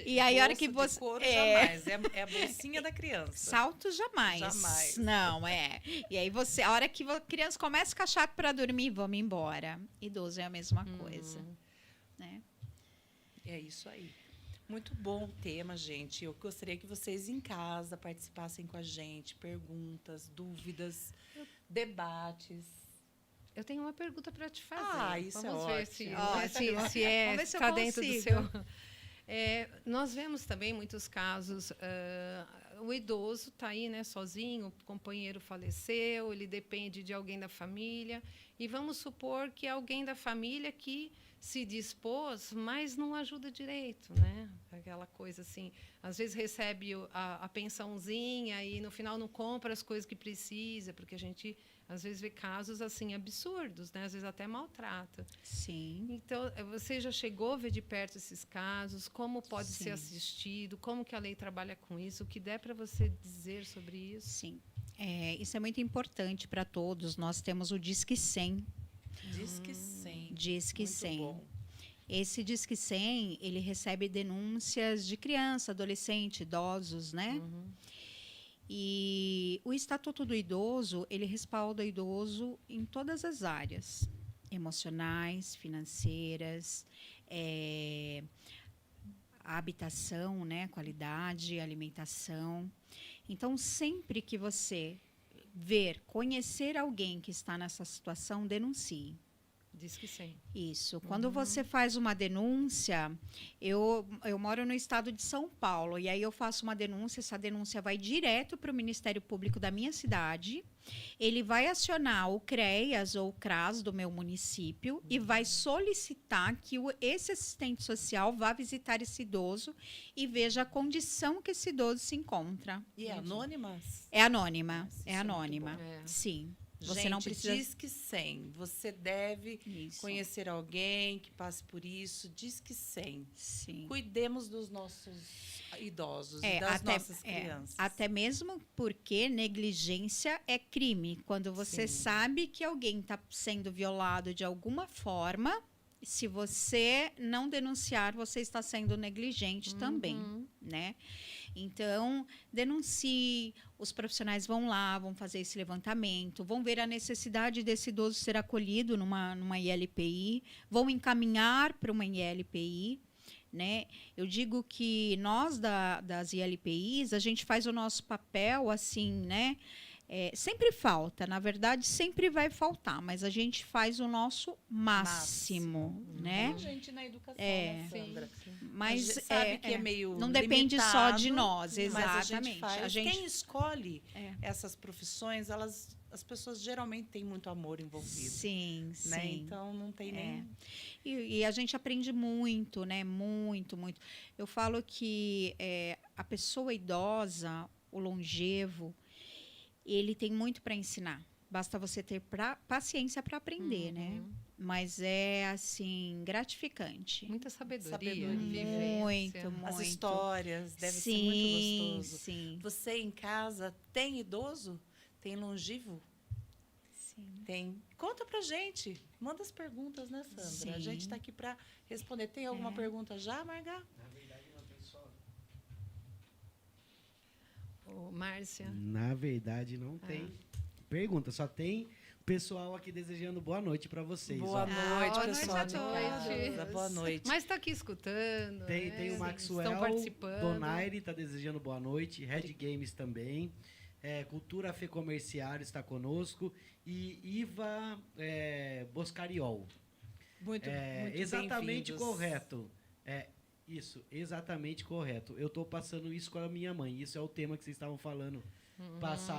e aí a hora que você... Couro, jamais, é a bolsinha da criança. Salto jamais. Jamais. Não, E aí a hora que a criança começa a ficar chato para dormir, vamos embora. Idoso é a mesma coisa, né? É isso aí. Muito bom o tema, gente. Eu gostaria que vocês em casa participassem com a gente, perguntas, dúvidas, debates. Eu tenho uma pergunta para te fazer. Isso Vamos é ver ótimo. se Vamos ver se eu está dentro do consigo. seu. Nós vemos também muitos casos. O idoso está aí, né, sozinho, o companheiro faleceu, ele depende de alguém da família. E vamos supor que é alguém da família que se dispôs, mas não ajuda direito, né? Aquela coisa assim, às vezes recebe a pensãozinha e no final não compra as coisas que precisa, porque a gente às vezes vê casos assim absurdos, né? Às vezes até maltrata. Sim. Então, você já chegou a ver de perto esses casos? Como pode Sim. ser assistido? Como que a lei trabalha com isso? O que der para você dizer sobre isso? Sim. Isso é muito importante para todos. Nós temos o Disque 100. Disque 100. Disque Muito 100. bom. Esse Disque 100, ele recebe denúncias de criança, adolescente, idosos, né? E o Estatuto do Idoso, ele respalda o idoso em todas as áreas. Emocionais, financeiras, a habitação, né? Qualidade, alimentação. Então, sempre que você conhecer alguém que está nessa situação, denuncie. Diz que sim. Isso. Quando você faz uma denúncia, eu moro no estado de São Paulo, e aí eu faço uma denúncia, essa denúncia vai direto para o Ministério Público da minha cidade, ele vai acionar o CREAS ou o CRAS do meu município e vai solicitar que esse assistente social vá visitar esse idoso e veja a condição que esse idoso se encontra. E é anônima? É anônima, Nossa, é isso é muito anônima, bom. sim. Você Gente, não precisa... Disque 100. Você deve conhecer alguém que passe por isso. Disque 100. Sim. Cuidemos dos nossos idosos e das nossas crianças. Até mesmo porque negligência é crime. Quando você sabe que alguém está sendo violado de alguma forma, se você não denunciar, você está sendo negligente também, né? Então, denuncie, os profissionais vão lá, vão fazer esse levantamento, vão ver a necessidade desse idoso ser acolhido numa ILPI, vão encaminhar para uma ILPI, né? Eu digo que nós das ILPIs, a gente faz o nosso papel assim, né? Sempre falta, na verdade, sempre vai faltar, mas a gente faz o nosso máximo, né? Tem gente na educação, né, Sandra? Mas A gente sabe que é meio não depende só de limitado, nós, mas exatamente. a gente faz. Quem escolhe essas profissões, as pessoas geralmente têm muito amor envolvido. Sim, né? sim. Então não tem nem. E a gente aprende muito, né? Muito, muito. Eu falo que a pessoa idosa, o longevo, ele tem muito para ensinar. Basta você ter paciência para aprender, né? Mas é, assim, gratificante. Muita sabedoria. Muito, muito. As histórias, deve ser muito gostoso. Sim. Você em casa tem idoso? Tem longevo? Sim. Tem. Conta pra gente. Manda as perguntas, né, Sandra? Sim. A gente está aqui para responder. Tem alguma pergunta já, Marga? Na verdade, uma pessoa... Márcia. Na verdade, não tem pergunta. Só tem pessoal aqui desejando boa noite para vocês. Boa ó. noite, boa pessoal noite de a todos. casa. Boa noite. Mas está aqui escutando. Tem né? o Maxwell, Estão participando. Donaire está desejando boa noite, Red Games também, Cultura Fê Comerciário está conosco e Iva Boscariol. Muito Exatamente bem-vindos. correto. Isso, exatamente correto. Eu estou passando isso com a minha mãe. Isso é o tema que vocês estavam falando.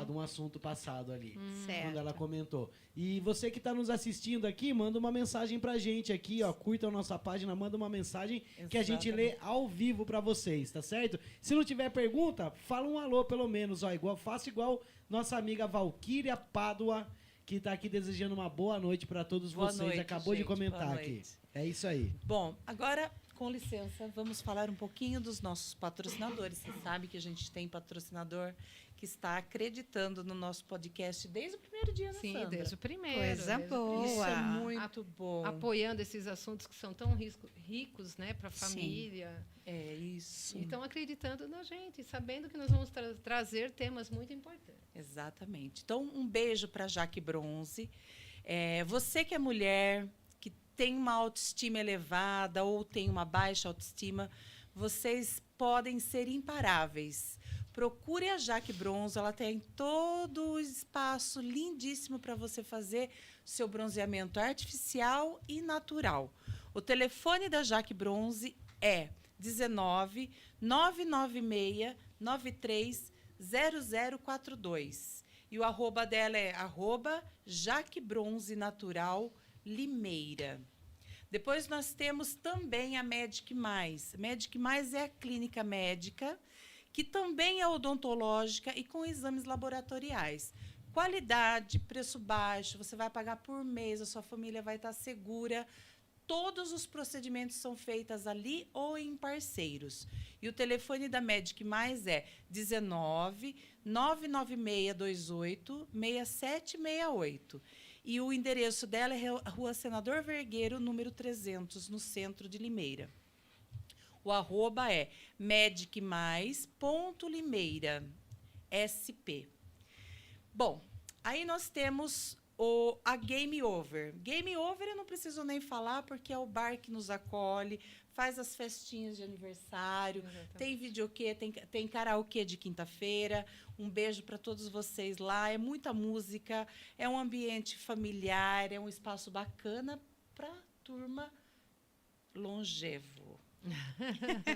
Um assunto passado ali. Certo. Quando ela comentou. E você que está nos assistindo aqui, manda uma mensagem pra gente aqui, ó. Curta a nossa página, manda uma mensagem que a gente lê ao vivo pra vocês, tá certo? Se não tiver pergunta, fala um alô pelo menos, ó. Faça igual nossa amiga Valquíria Pádua, que tá aqui desejando uma boa noite pra todos vocês. Noite, Acabou de gente, comentar boa aqui. noite. É isso aí. Bom, agora, com licença, vamos falar um pouquinho dos nossos patrocinadores. Você sabe que a gente tem patrocinador que está acreditando no nosso podcast desde o primeiro dia, né, Sim, Sandra? desde o primeiro. Coisa desde o boa. Isso é primeiro. muito bom. Apoiando esses assuntos que são tão ricos, né, para a Sim. família. É isso. E estão acreditando na gente, sabendo que nós vamos trazer temas muito importantes. Exatamente. Então, um beijo para Jaque Bronze. Você que é mulher, que tem uma autoestima elevada ou tem uma baixa autoestima, vocês podem ser imparáveis. Procure a Jaque Bronze, ela tem todo o espaço lindíssimo para você fazer seu bronzeamento artificial e natural. O telefone da Jaque Bronze é 19 996 93 0042. E o arroba dela é @JaqueBronzeNatural Limeira. Depois nós temos também a Medic Mais. Medic Mais é a clínica médica que também é odontológica e com exames laboratoriais. Qualidade, preço baixo, você vai pagar por mês, a sua família vai estar segura. Todos os procedimentos são feitos ali ou em parceiros. E o telefone da Medic Mais é 19 99628 6768. E o endereço dela é Rua Senador Vergueiro, número 300, no centro de Limeira. O arroba é medicmais.limeira, SP. Bom, aí nós temos a Game Over. Game Over eu não preciso nem falar, porque é o bar que nos acolhe, faz as festinhas de aniversário, Exatamente. tem videokê, tem karaokê de quinta-feira. Um beijo para todos vocês lá. É muita música, é um ambiente familiar, é um espaço bacana para turma longevo.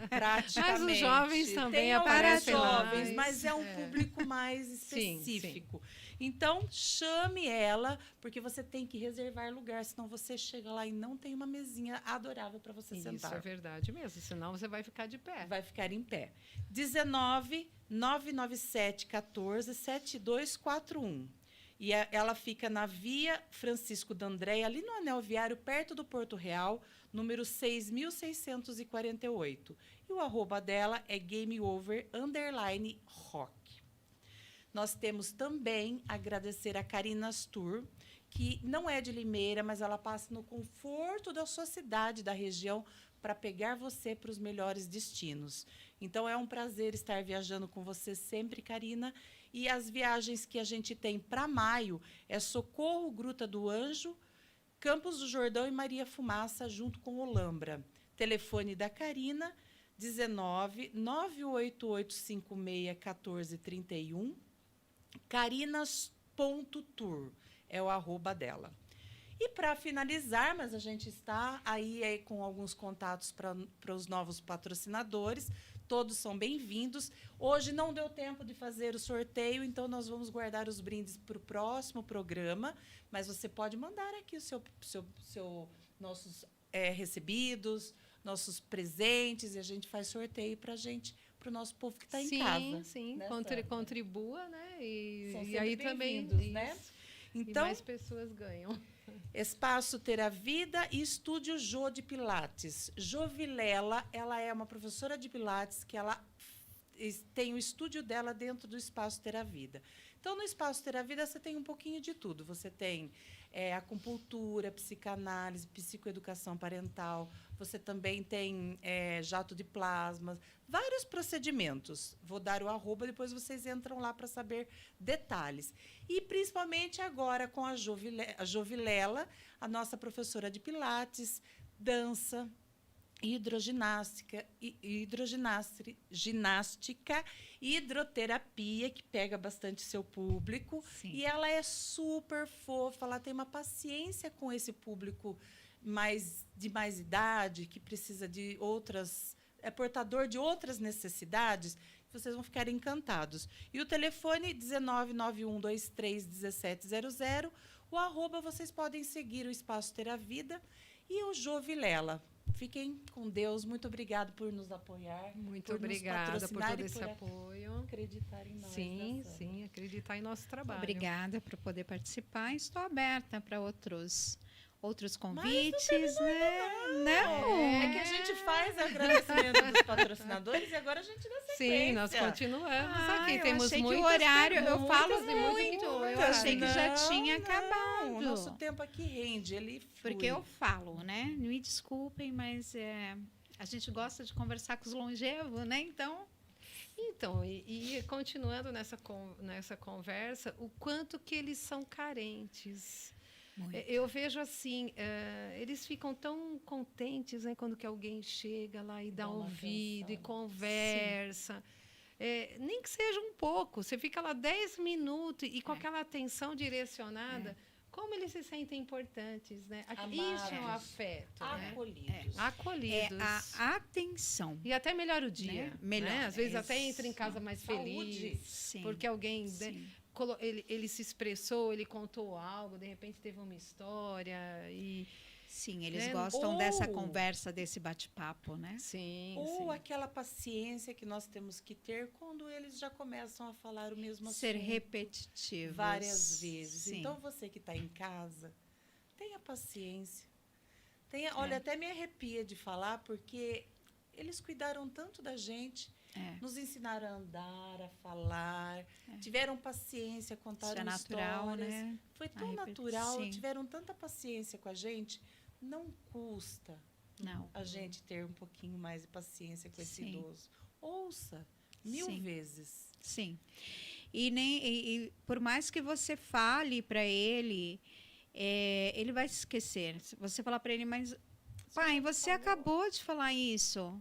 Praticamente. Mas os jovens também tem alguns aparecem lá. jovens, mas é um público mais Sim, específico. Então, chame ela, porque você tem que reservar lugar, senão você chega lá e não tem uma mesinha adorável para você Isso sentar. é verdade mesmo, senão você vai ficar de pé. Vai ficar em pé. 19 997 14 7241. E ela fica na Via Francisco D'Andrea, ali no Anel Viário, perto do Porto Real, número 6.648. E o arroba dela é GameOver_Rock. Nós temos também agradecer a Carinas Tour, que não é de Limeira, mas ela passa no conforto da sua cidade, da região, para pegar você para os melhores destinos. Então, é um prazer estar viajando com você sempre, Carina. E as viagens que a gente tem para maio é Socorro, Gruta do Anjo, Campos do Jordão e Maria Fumaça, junto com Olambra. Telefone da Carina, 19 98856 1431. carinas.tour é o @ dela. E para finalizar, mas a gente está aí com alguns contatos para os novos patrocinadores, todos são bem-vindos. Hoje não deu tempo de fazer o sorteio, então nós vamos guardar os brindes para o próximo programa, mas você pode mandar aqui nossos recebidos, nossos presentes, e a gente faz sorteio para o nosso povo que está em casa. Sim, né, contribua, né? São E aí também, né? isso. Então, e mais pessoas ganham. Espaço Ter a Vida e Estúdio Jô de Pilates. Jo Vilela, ela é uma professora de Pilates que ela tem o estúdio dela dentro do Espaço Ter a Vida. Então, no Espaço Ter a Vida, você tem um pouquinho de tudo. Você tem acupuntura, psicanálise, psicoeducação parental. Você também tem jato de plasma, vários procedimentos. Vou dar o @, depois vocês entram lá para saber detalhes. E, principalmente, agora com a Jo Vilela, a nossa professora de Pilates, dança, ginástica, hidroterapia, que pega bastante seu público. Sim. E ela é super fofa, ela tem uma paciência com esse público de mais idade, que precisa de outras, é portador de outras necessidades. Vocês vão ficar encantados. E o telefone 1991231700. O @ vocês podem seguir o Espaço Ter a Vida e o Jo Vilela. Fiquem com Deus. Muito obrigado por nos apoiar. Muito por obrigada nos por patrocinar todo e esse por apoio. acreditar em nós. Sim, né, Sandra? sim, acreditar em nosso trabalho. Obrigada por poder participar. Estou aberta para outros convites, né? Não. É que a gente faz agradecimento dos patrocinadores e agora a gente dá sequência. Sim, nós continuamos aqui. Eu Temos achei que o muitas horário, eu perguntas falo e muitas muito. Eu perguntas. achei que já Não, tinha não, acabado. O nosso tempo aqui rende, ele flui. Porque eu falo, né? Me desculpem, mas a gente gosta de conversar com os longevos, né? Então, e continuando nessa conversa, o quanto que eles são carentes. muito. Eu vejo assim, eles ficam tão contentes, né, quando que alguém chega lá e dá uma ouvido e atenção. conversa. Nem que seja um pouco, você fica lá 10 minutos e com aquela atenção direcionada, como eles se sentem importantes, né? Isso é um Amados. afeto, né? Acolhidos. Acolhidos. A atenção. E até melhora o dia. Né? Melhor. Né? Às vezes É até isso. entra em casa mais Saúde. feliz. Sim. Porque alguém, né, Sim. ele se expressou, ele contou algo, de repente teve uma história. Sim, eles Né? gostam Ou- dessa conversa, desse bate-papo, né? Sim, Ou sim. aquela paciência que nós temos que ter quando eles já começam a falar o mesmo Ser assunto repetitivo. várias vezes. Sim. Então, você que está em casa, tenha paciência. Olha, até me arrepia de falar, porque eles cuidaram tanto da gente, nos ensinaram a andar, a falar, tiveram paciência, contaram Isso é natural, histórias. né? Foi tão A natural, sim. tiveram tanta paciência com a gente. Não custa Não. a gente ter um pouquinho mais de paciência com esse Sim. idoso. Ouça 1000 Sim. vezes. Sim. E por mais que você fale para ele, ele vai se esquecer. Se você falar para ele, mas pai, você acabou de falar isso.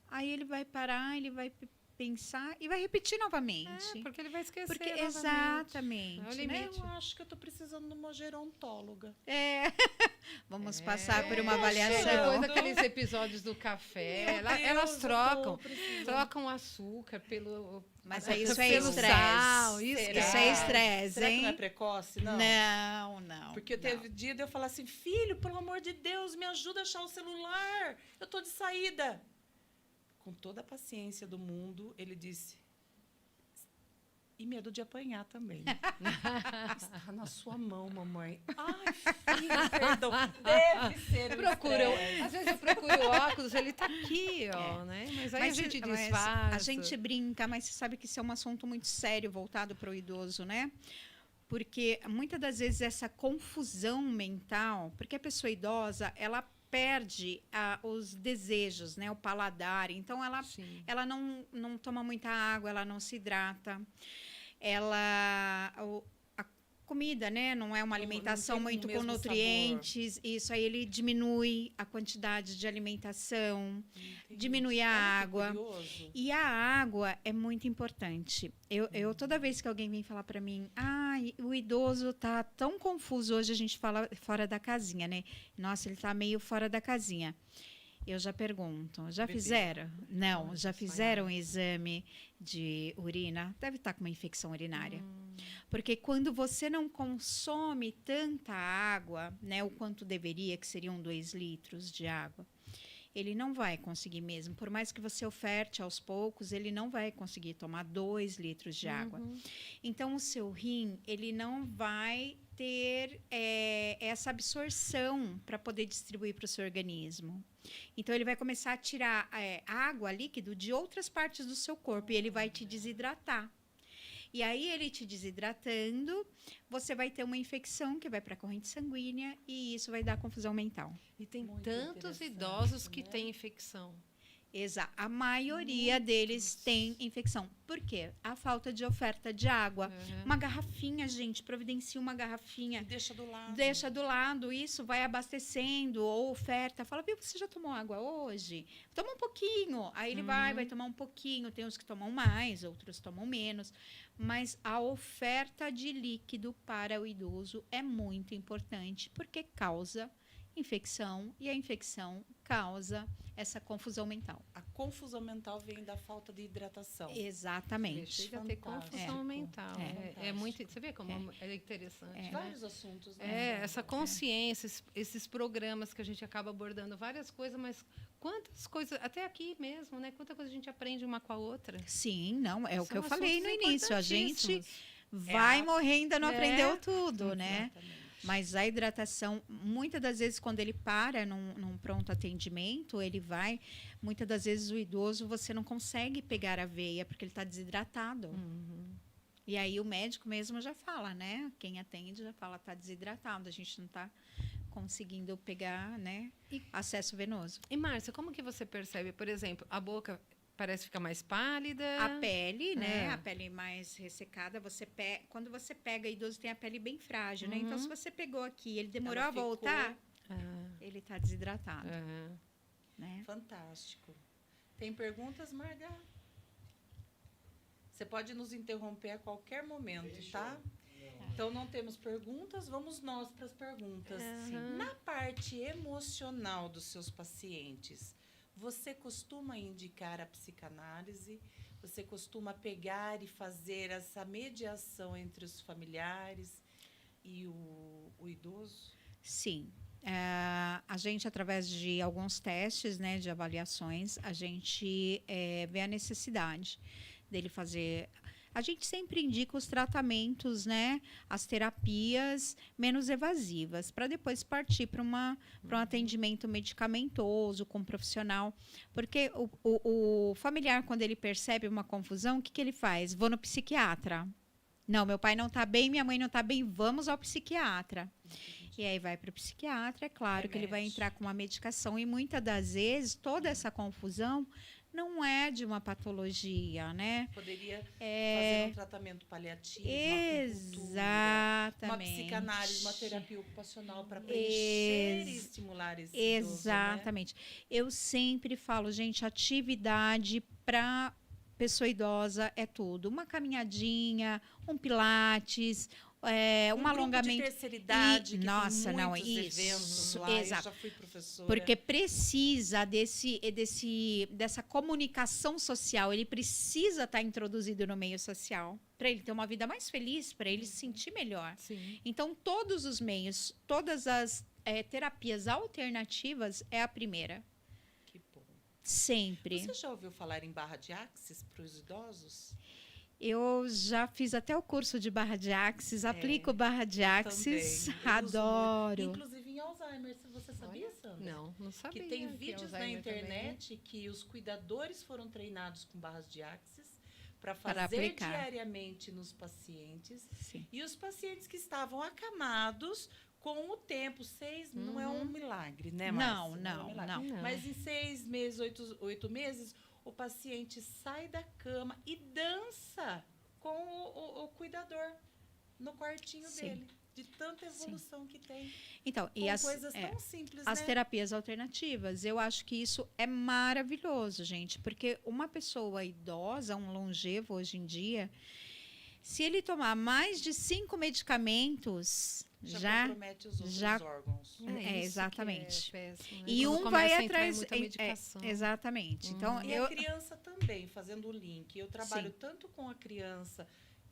Aí ele vai parar, ele vai pensar e vai repetir novamente. Porque ele vai esquecer. Porque novamente. exatamente. É o né? limite. Eu acho que eu estou precisando de uma gerontóloga. Vamos passar por uma Depois avaliação. daqueles episódios do café, Meu Deus, elas eu trocam. tô precisando. Trocam açúcar pelo. Mas isso é pelo estresse. sal, isso Será? Isso é estresse, Será que hein? não é precoce? Não. Não. Porque eu teve dia de eu falar assim, filho, pelo amor de Deus, me ajuda a achar o celular. Eu tô de saída. Com toda a paciência do mundo, ele disse, e medo de apanhar também. Está na sua mão, mamãe. Ai, filho, perdão. Deve ser o estresse. Às vezes eu procuro o óculos, ele tá aqui, ó, né? Mas aí a gente disfarça. A gente brinca, mas você sabe que isso é um assunto muito sério voltado para o idoso, né? Porque muitas das vezes essa confusão mental, porque a pessoa idosa, ela perde os desejos, né? O paladar. Então, Sim. ela não toma muita água, ela não se hidrata. Ela comida, né? Não é uma alimentação tem o muito com mesmo nutrientes. Isso aí ele diminui a quantidade de alimentação, Entendi. diminui a Olha que água. curioso. E a água é muito importante. Eu toda vez que alguém vem falar para mim, o idoso tá tão confuso hoje, a gente fala fora da casinha, né? Nossa, ele tá meio fora da casinha. Eu já pergunto, já Bebê. fizeram? Não, já desmaiar. fizeram um exame de urina? Deve estar com uma infecção urinária. Porque quando você não consome tanta água, né, o quanto deveria, que seriam 2 litros de água, ele não vai conseguir mesmo. Por mais que você oferte aos poucos, ele não vai conseguir tomar 2 litros de água. Então, o seu rim, ele não vai ter essa absorção para poder distribuir para o seu organismo. Então, ele vai começar a tirar água, líquido, de outras partes do seu corpo e ele vai te desidratar. E aí, ele te desidratando, você vai ter uma infecção que vai para a corrente sanguínea e isso vai dar confusão mental. E tem Muito tantos interessante, idosos que né? têm infecção. Exato. A maioria deles tem infecção. Por quê? A falta de oferta de água. Uma garrafinha, gente, providencia uma E garrafinha. deixa do lado. Deixa do lado, isso vai abastecendo, ou oferta. Fala, viu, você já tomou água hoje? Toma um pouquinho. Aí ele vai tomar um pouquinho. Tem uns que tomam mais, outros tomam menos. Mas a oferta de líquido para o idoso é muito importante, porque causa infecção e a infecção causa essa confusão mental. A confusão mental vem da falta de hidratação. Exatamente. Chega a ter Fantástico. confusão mental. É. É muito. Você vê como é interessante. Né? Vários assuntos, né? Essa consciência, esses programas que a gente acaba abordando várias coisas, mas quantas coisas, até aqui mesmo, né? Quanta coisa a gente aprende uma com a outra. Sim, não, é o que São eu falei no assuntos início. A gente importantíssimos. vai morrer ainda não É. aprendeu tudo, né? Exatamente. Mas a hidratação, muitas das vezes, quando ele para num pronto atendimento, ele vai. Muitas das vezes, o idoso, você não consegue pegar a veia, porque ele está desidratado. E aí, o médico mesmo já fala, né? Quem atende já fala, está desidratado, a gente não está conseguindo pegar, né? Acesso venoso. E, Márcia, como que você percebe, por exemplo, a boca parece ficar mais pálida? A pele, né? É. A pele mais ressecada, quando você pega, idoso tem a pele bem frágil, né? Então, se você pegou aqui, ele demorou Ela a voltar, Ah, ele está desidratado, né? Fantástico. Tem perguntas, Marga? Você pode nos interromper a qualquer momento, tá? Então, não temos perguntas, vamos nós para as perguntas. Na parte emocional dos seus pacientes, você costuma indicar a psicanálise? Você costuma pegar e fazer essa mediação entre os familiares e o idoso? Sim. A gente, através de alguns testes, né, de avaliações, a gente vê a necessidade dele fazer. A gente sempre indica os tratamentos, né, as terapias menos evasivas, para depois partir para um atendimento medicamentoso com um profissional. Porque o familiar, quando ele percebe uma confusão, o que ele faz? Vou no psiquiatra. Não, meu pai não está bem, minha mãe não está bem, vamos ao psiquiatra. E aí vai para o psiquiatra, é claro que ele vai entrar com uma medicação. E muitas das vezes, toda essa confusão não é de uma patologia, né? Poderia fazer um tratamento paliativo, Exatamente. uma psicanálise, uma terapia ocupacional para preencher e estimular esse idoso, né? Exatamente. Eu sempre falo, gente, atividade para pessoa idosa é tudo. Uma caminhadinha, um pilates, um alongamento. De terceira idade, que nossa, tem não, muitos isso, eventos lá, exato. eu já fui professora. Porque precisa dessa comunicação social, ele precisa estar introduzido no meio social, para ele ter uma vida mais feliz, para ele se sentir melhor. sim. Então, todos os meios, todas as terapias alternativas é a primeira. Que bom. Sempre. Você já ouviu falar em barra de axis para os idosos? Eu já fiz até o curso de barra de axis, aplico barra de axis, Também. Eu uso adoro. muito. Inclusive em Alzheimer, você sabia, Sandra? Não sabia. Que tem vídeos na Alzheimer internet que os cuidadores foram treinados com barras de axis para Para fazer aplicar. diariamente nos pacientes. Sim. E os pacientes que estavam acamados, com o tempo, não é um milagre, né, Márcia? Não, é um milagre. não. Mas em 6 meses, 8 meses, o paciente sai da cama e dança com o cuidador. no quartinho Sim. dele. De tanta evolução que tem. Então, Com coisas tão simples, as né? terapias alternativas, eu acho que isso é maravilhoso, gente, porque uma pessoa idosa, um longevo hoje em dia, se ele tomar mais de 5 medicamentos, já compromete os outros já- órgãos. exatamente. Que é péssimo, né? E Quando um começa vai a entrar em atrás. muita medicação. Exatamente. Então, E a criança também, fazendo o link. Eu trabalho Sim. tanto com a criança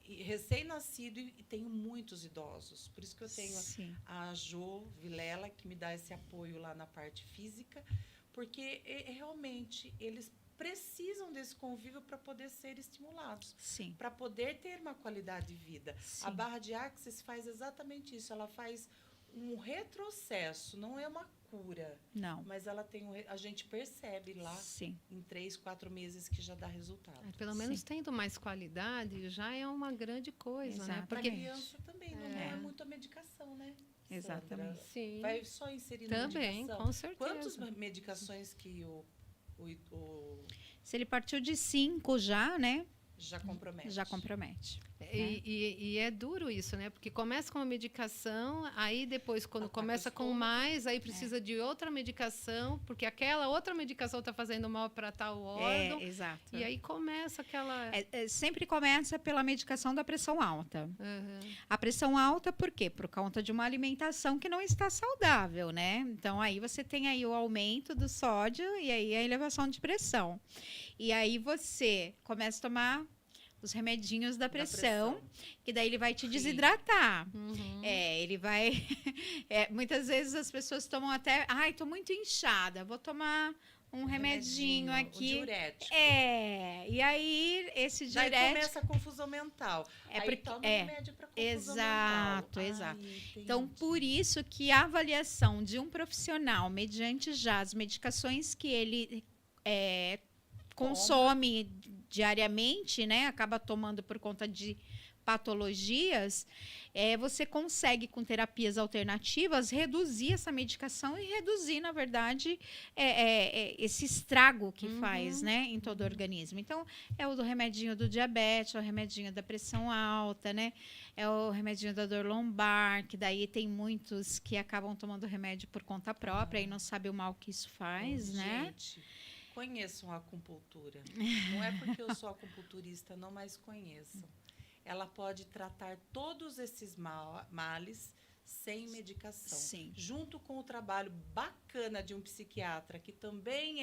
recém-nascido e tenho muitos idosos. Por isso que eu tenho Sim. a Jo Vilela, que me dá esse apoio lá na parte física, porque realmente eles precisam desse convívio para poder ser estimulados, Sim. para poder ter uma qualidade de vida. Sim. A barra de Axis faz exatamente isso, ela faz um retrocesso, não é uma cura, Não. mas ela tem a gente percebe lá Sim. em 3, 4 meses que já dá resultado. Pelo menos tendo mais qualidade já é uma grande coisa, né? Exatamente. Para Porque criança também, não é muito a medicação, né? Exatamente. Sandra? sim, Vai só inserindo também, medicação? com certeza. Quantas medicações que o Se ele partiu de 5 já, né? já compromete? Já compromete. E é duro isso, né? Porque começa com uma medicação, aí depois, quando Ataca começa o com estômago. mais, aí precisa de outra medicação, porque aquela outra medicação está fazendo mal para tal órgão. Exato. E aí começa aquela. Sempre começa pela medicação da pressão alta. Uhum. A pressão alta, por quê? Por conta de uma alimentação que não está saudável, né? Então, aí você tem aí o aumento do sódio e aí a elevação de pressão. E aí você começa a tomar os remedinhos da pressão, que daí ele vai te desidratar. Uhum. Ele vai... muitas vezes as pessoas tomam até... Ai, tô muito inchada, vou tomar um remedinho O aqui. diurético. E aí esse Daí diurético... começa a confusão mental. Aí porque- toma remédio para confusão Exato, mental. exato. Ai, Então, entendi. por isso que a avaliação de um profissional, mediante já as medicações que ele consome diariamente, né? Acaba tomando por conta de patologias, você consegue, com terapias alternativas, reduzir essa medicação e reduzir, na verdade, esse estrago que faz, né, em todo o organismo. Então, é o do remedinho do diabetes, é o remedinho da pressão alta, né? É o remedinho da dor lombar, que daí tem muitos que acabam tomando remédio por conta própria e não sabem o mal que isso faz, né? Gente, conheçam a acupuntura. Não é porque eu sou acupunturista, não, mas conheçam. Ela pode tratar todos esses males sem medicação. Sim. Junto com o trabalho bacana de um psiquiatra, que também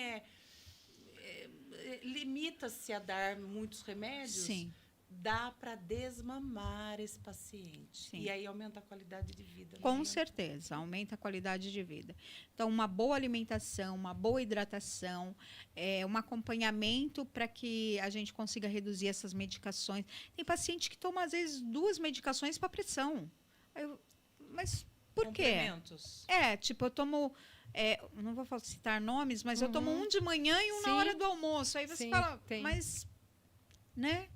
limita-se a dar muitos remédios, Sim. dá para desmamar esse paciente. Sim. E aí aumenta a qualidade de vida. Com né? certeza, aumenta a qualidade de vida. Então, uma boa alimentação, uma boa hidratação, um acompanhamento para que a gente consiga reduzir essas medicações. Tem paciente que toma, às vezes, 2 medicações para pressão. Mas por quê? Complementos. Eu tomo... não vou citar nomes, mas eu tomo um de manhã e um na Sim. hora do almoço. Aí você Sim, fala, tem. mas... né?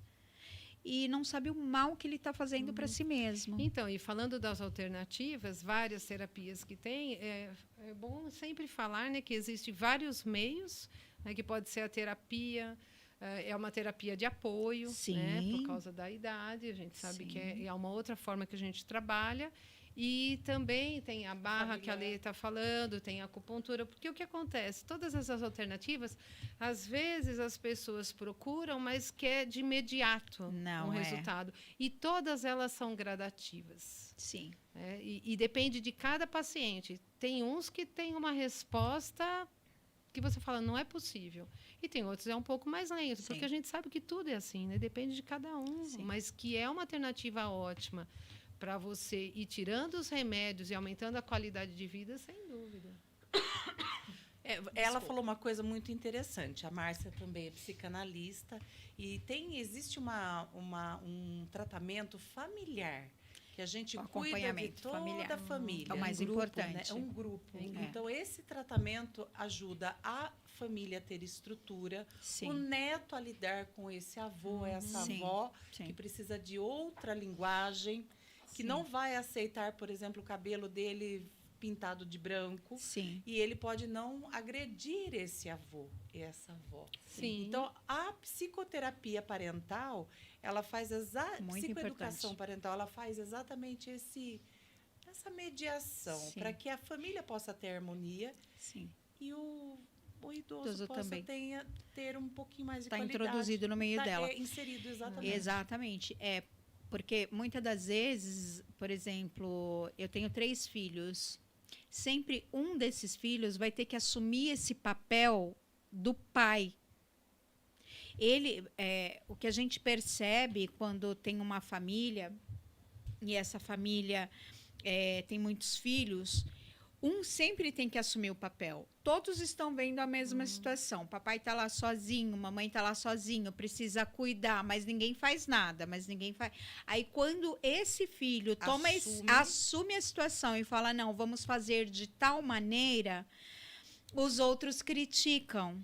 E não sabe o mal que ele está fazendo para si mesmo. Então, e falando das alternativas, várias terapias que tem, é bom sempre falar, né, que existem vários meios, né, que pode ser a terapia, é uma terapia de apoio, né, Sim. por causa da idade, a gente sabe Sim. que é uma outra forma que a gente trabalha. E também tem a barra que a Lê está falando, tem a acupuntura, porque o que acontece? Todas essas alternativas, às vezes as pessoas procuram, mas quer de imediato Não um é. resultado. E todas elas são gradativas. Sim. E depende de cada paciente. Tem uns que têm uma resposta que você fala, não é possível. E tem outros que é um pouco mais lento, Sim. porque a gente sabe que tudo é assim, né? Depende de cada um. Sim. Mas que é uma alternativa ótima para você ir tirando os remédios e aumentando a qualidade de vida, sem dúvida. Ela falou uma coisa muito interessante. A Márcia também é psicanalista e existe um tratamento familiar que a gente Um cuida de acompanhamento toda familiar. a família. É o mais um grupo, importante. Né? É um grupo. É. Então, esse tratamento ajuda a família a ter estrutura, Sim. o neto a lidar com esse avô, essa Sim. avó, Sim. que precisa de outra linguagem, que não vai aceitar, por exemplo, o cabelo dele pintado de branco. Sim. E ele pode não agredir esse avô e essa avó. Sim. Então, a psicoterapia parental, ela faz Muito psicoeducação importante. parental, ela faz exatamente essa mediação Sim. para que a família possa ter harmonia Sim. e o idoso Idoso possa também. ter um pouquinho mais de Está qualidade. introduzido no meio dela. Inserido, exatamente. Exatamente. Porque muitas das vezes, por exemplo, eu tenho 3 filhos. Sempre um desses filhos vai ter que assumir esse papel do pai. O que a gente percebe quando tem uma família, e essa família tem muitos filhos, um sempre tem que assumir o papel. Todos estão vendo a mesma situação. Papai está lá sozinho, mamãe está lá sozinho, precisa cuidar, mas ninguém faz nada, Aí, quando esse filho assume a situação e fala, não, vamos fazer de tal maneira, os outros criticam.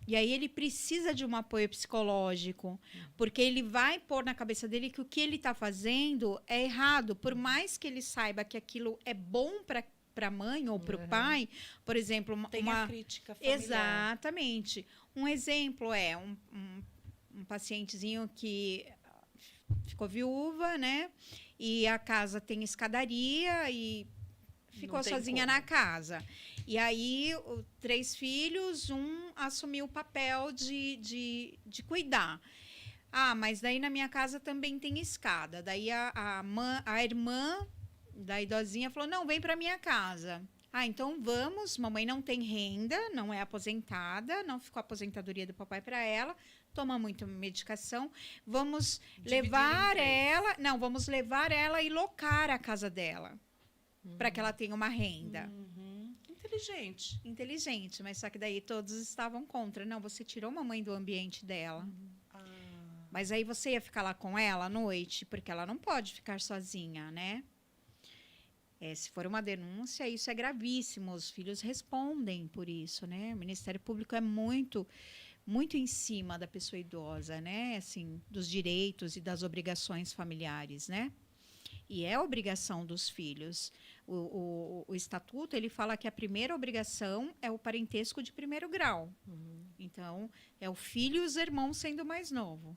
E aí ele precisa de um apoio psicológico, porque ele vai pôr na cabeça dele que o que ele está fazendo é errado, por mais que ele saiba que aquilo é bom para a mãe ou para o pai, por exemplo, Tem a crítica familiar. Exatamente. Um exemplo é um pacientezinho que ficou viúva, né? E a casa tem escadaria e ficou Não tem sozinha como. na casa. E aí, 3 filhos, um assumiu o papel de cuidar. Ah, mas daí na minha casa também tem escada. Daí a irmã da idosinha falou, não, vem para minha casa. Ah, então vamos, mamãe não tem renda, não é aposentada, não ficou a aposentadoria do papai para ela, toma muita medicação, vamos levar ela e locar a casa dela, para que ela tenha uma renda. Inteligente, mas só que daí todos estavam contra. Não, você tirou a mamãe do ambiente dela. Mas aí você ia ficar lá com ela à noite, porque ela não pode ficar sozinha, né? Se for uma denúncia, isso é gravíssimo. Os filhos respondem por isso, né? O Ministério Público é muito, muito em cima da pessoa idosa, né? Assim, dos direitos e das obrigações familiares, né? E é obrigação dos filhos. O estatuto, ele fala que a primeira obrigação é o parentesco de 1º grau. Então, é o filho e os irmãos sendo mais novo.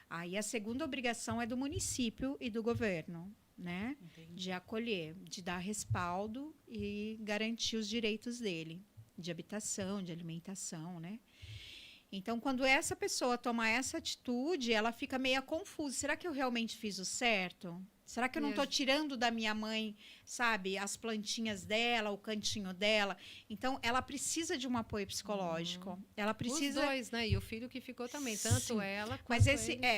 Aí, a segunda obrigação é do município e do governo, né? Entendi. De acolher, de dar respaldo e garantir os direitos dele, de habitação, de alimentação, né? Então, quando essa pessoa toma essa atitude, ela fica meio confusa. Será que eu realmente fiz o certo? Será que eu não estou tirando da minha mãe, sabe, as plantinhas dela, o cantinho dela? Então, ela precisa de um apoio psicológico. Ela precisa... Os dois, né? E o filho que ficou também, tanto Sim. ela quanto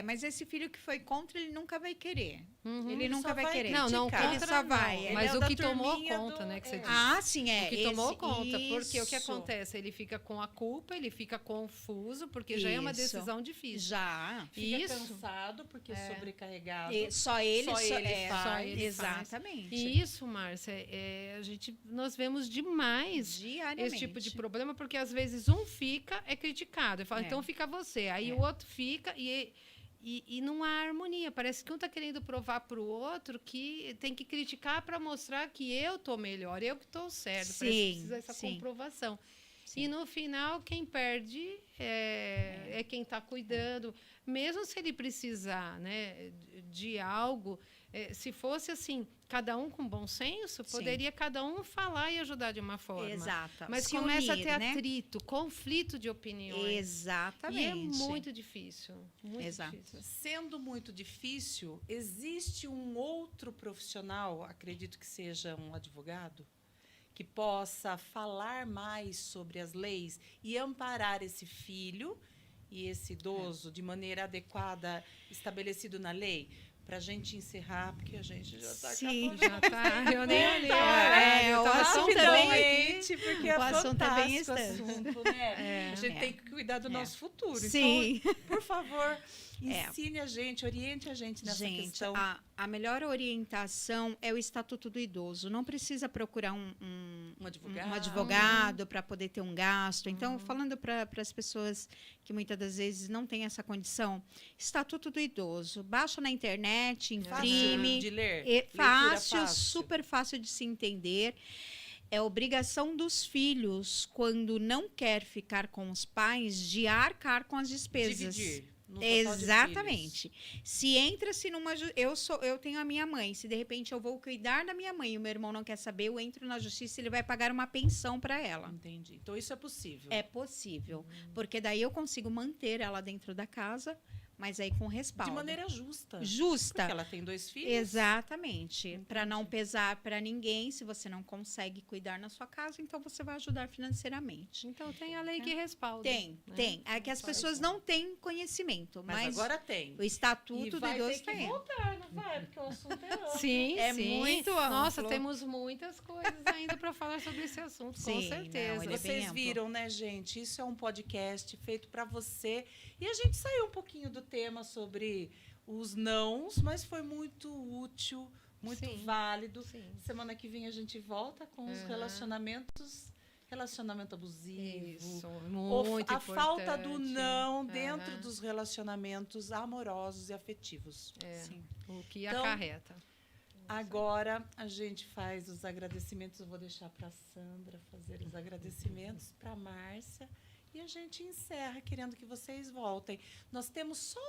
mas esse filho que foi contra, ele nunca vai querer. Ele nunca só vai vai querer. Não, criticar. contra Ele só não. vai. Ele Mas é o da que tomou turminha conta, né, que você disse. Ah, sim, O que tomou conta, porque o que isso. acontece? Ele fica com a culpa, ele fica confuso, porque já é uma Isso. decisão difícil. Já. Fica Isso. cansado, porque é sobrecarregado. Só ele Só ele faz. faz. Exatamente. E isso, Márcia, nós vemos demais Diariamente. esse tipo de problema, porque às vezes um fica, é criticado. E fala, então fica você. Aí o outro fica e não há harmonia. Parece que um está querendo provar para o outro que tem que criticar para mostrar que eu estou melhor, eu que estou certo. Parece que precisa dessa comprovação. Sim. E no final, quem perde é quem está cuidando. Mesmo se ele precisar, né, de algo, se fosse assim, cada um com bom senso, poderia cada um falar e ajudar de uma forma. Exato. Mas Se começa unir, a ter né? atrito, conflito de opiniões. Exatamente. E é muito difícil. Muito Exato. difícil. Sendo muito difícil, existe um outro profissional, acredito que seja um advogado, que possa falar mais sobre as leis e amparar esse filho e esse idoso de maneira adequada, estabelecido na lei? Para a gente encerrar, porque a gente já está Sim, Já tá, eu nem olhei. o assunto é bem rapidamente, porque é o assunto é bem fantástico o extenso. assunto, né? A gente tem que cuidar do nosso futuro. Sim. Então, por favor, ensine a gente, oriente a gente nessa questão. A melhor orientação é o Estatuto do Idoso. Não precisa procurar um advogado para poder ter um gasto. Então, falando para as pessoas que muitas das vezes não têm essa condição, Estatuto do Idoso. Baixa na internet, imprime. Fácil de ler. Fácil, Leitura fácil. super fácil de se entender. É obrigação dos filhos, quando não quer ficar com os pais, de arcar com as despesas. Dividir. No total de filhos. Exatamente. Se entra-se numa. Eu tenho a minha mãe. Se de repente eu vou cuidar da minha mãe e o meu irmão não quer saber, eu entro na justiça e ele vai pagar uma pensão para ela. Entendi. Então isso é possível. É possível. Porque daí eu consigo manter ela dentro da casa, mas aí com respaldo. De maneira justa. Justa. Porque ela tem 2 filhos. Exatamente. Para não pesar para ninguém, se você não consegue cuidar na sua casa, então você vai ajudar financeiramente. Então tem a lei que respalda. Tem, né? tem. É que as pessoas não têm conhecimento, Mas agora tem. o estatuto do vai idoso ter que tem. voltar, não vai? Porque o assunto é outro. Sim, É sim. muito amplo. Nossa, temos muitas coisas ainda para falar sobre esse assunto, com Sim, certeza. não, ele é bem Vocês amplo. viram, né, gente? Isso é um podcast feito para você. E a gente saiu um pouquinho do tema sobre os nãos, mas foi muito útil, muito Sim. válido. Sim. Semana que vem a gente volta com os relacionamento abusivo. Isso, muito A falta do importante. não dentro Aham. dos relacionamentos amorosos e afetivos. É, Sim. o que Então, acarreta. Agora a gente faz os agradecimentos. Eu vou deixar para a Sandra fazer os agradecimentos, para a Márcia. E a gente encerra querendo que vocês voltem. Nós temos só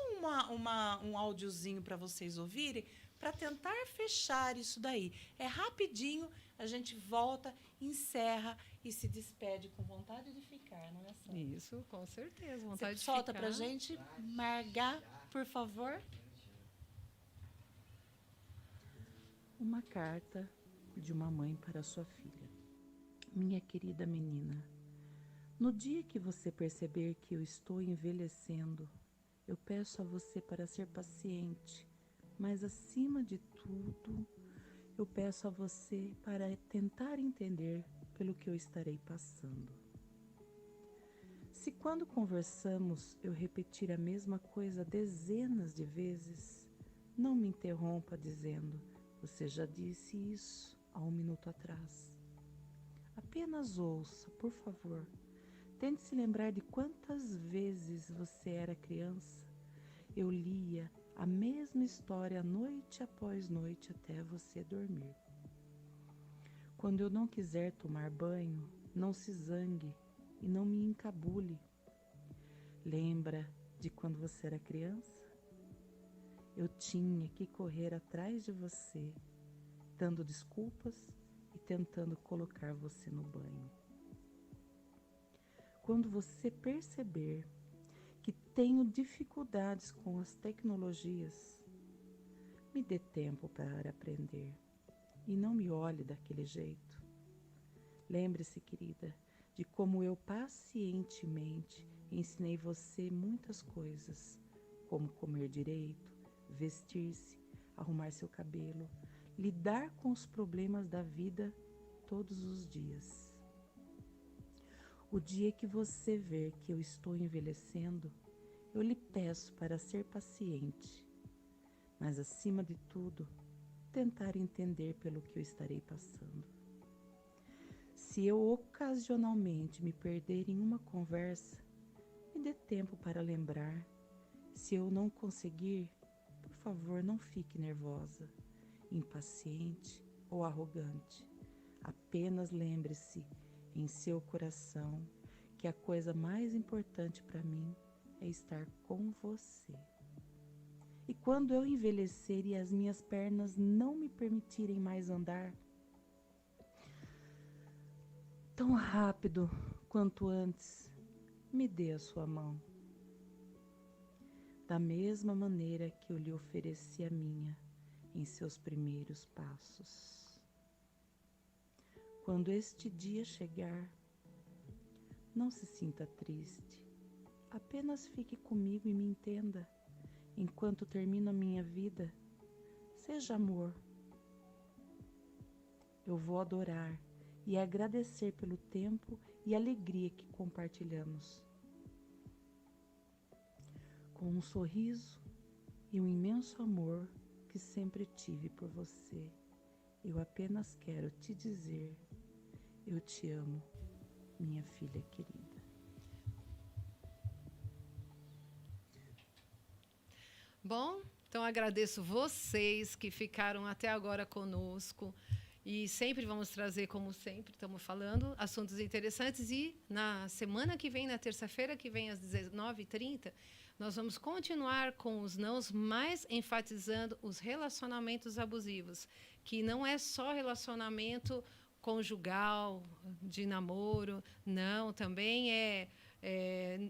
um áudiozinho para vocês ouvirem, para tentar fechar isso daí. É rapidinho, a gente volta, encerra e se despede com vontade de ficar, não é, Sandra? Isso, com certeza. Você Vontade de solta ficar. para a gente, Margar, por favor. Uma carta de uma mãe para sua filha. Minha querida menina, no dia que você perceber que eu estou envelhecendo, eu peço a você para ser paciente, mas acima de tudo, eu peço a você para tentar entender pelo que eu estarei passando. Se quando conversamos eu repetir a mesma coisa dezenas de vezes, não me interrompa dizendo: você já disse isso há um minuto atrás. Apenas ouça, por favor. Tente se lembrar de quantas vezes você era criança. Eu lia a mesma história noite após noite até você dormir. Quando eu não quiser tomar banho, não se zangue e não me encabule. Lembra de quando você era criança? Eu tinha que correr atrás de você, dando desculpas e tentando colocar você no banho. Quando você perceber que tenho dificuldades com as tecnologias, me dê tempo para aprender e não me olhe daquele jeito. Lembre-se, querida, de como eu pacientemente ensinei você muitas coisas, como comer direito, vestir-se, arrumar seu cabelo, lidar com os problemas da vida todos os dias. O dia que você ver que eu estou envelhecendo, eu lhe peço para ser paciente, mas acima de tudo, tentar entender pelo que eu estarei passando. Se eu ocasionalmente me perder em uma conversa, me dê tempo para lembrar. Se eu não conseguir, por favor, não fique nervosa, impaciente ou arrogante. Apenas lembre-se em seu coração que a coisa mais importante para mim é estar com você. E quando eu envelhecer e as minhas pernas não me permitirem mais andar, tão rápido quanto antes, me dê a sua mão. Da mesma maneira que eu lhe ofereci a minha em seus primeiros passos. Quando este dia chegar, não se sinta triste. Apenas fique comigo e me entenda. Enquanto termino a minha vida, seja amor. Eu vou adorar e agradecer pelo tempo e alegria que compartilhamos. Com um sorriso e um imenso amor que sempre tive por você, eu apenas quero te dizer: eu te amo, minha filha querida. Bom, então agradeço vocês que ficaram até agora conosco. E sempre vamos trazer, como sempre estamos falando, assuntos interessantes. E na semana que vem, na terça-feira que vem, às 19h30, nós vamos continuar com os nãos, mais enfatizando os relacionamentos abusivos, que não é só relacionamento conjugal, de namoro, não, também é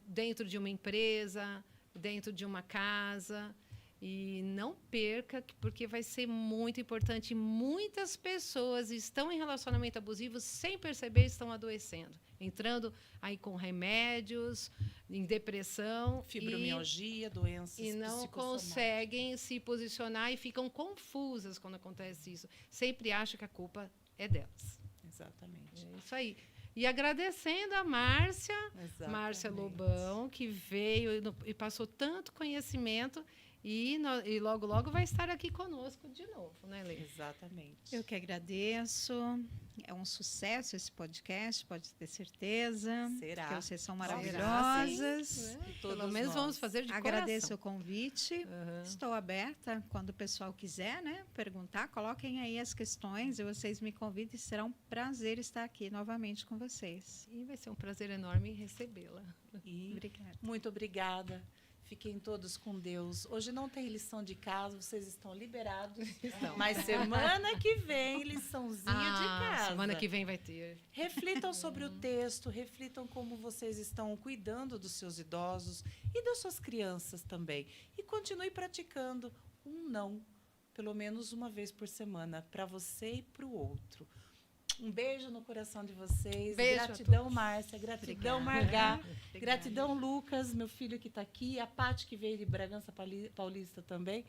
dentro de uma empresa, dentro de uma casa. E não perca, porque vai ser muito importante. Muitas pessoas estão em relacionamento abusivo sem perceber, estão adoecendo, entrando aí com remédios, em depressão, Fibromialgia, doenças e não conseguem se posicionar e ficam confusas quando acontece isso. Sempre acham que a culpa é delas. Exatamente. É isso aí. E agradecendo a Márcia Exatamente. Lobão, que veio e passou tanto conhecimento. E logo, logo vai estar aqui conosco de novo, né, Lê? Exatamente. Eu que agradeço. É um sucesso esse podcast, pode ter certeza. Será? Porque vocês são Será, maravilhosas. sim. Né? todos Pelo menos nós. vamos fazer de Agradeço coração. o convite. Uhum. Estou aberta. Quando o pessoal quiser, né, perguntar, coloquem aí as questões e vocês me convidem. Será um prazer estar aqui novamente com vocês. E vai ser um prazer enorme recebê-la. E Obrigada. muito obrigada. Fiquem todos com Deus. Hoje não tem lição de casa, vocês estão liberados. Mas semana que vem, liçãozinha de casa. Semana que vem vai ter. Reflitam sobre o texto, reflitam como vocês estão cuidando dos seus idosos e das suas crianças também. E continue praticando um não, pelo menos uma vez por semana, para você e para o outro. Um beijo no coração de vocês. Beijo a Gratidão, todos. Márcia. Gratidão, Obrigada. Margá. Gratidão, Lucas, meu filho que está aqui. A Paty, que veio de Bragança Paulista também.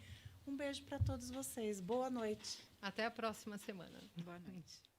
Um beijo para todos vocês. Boa noite. Até a próxima semana. Boa noite.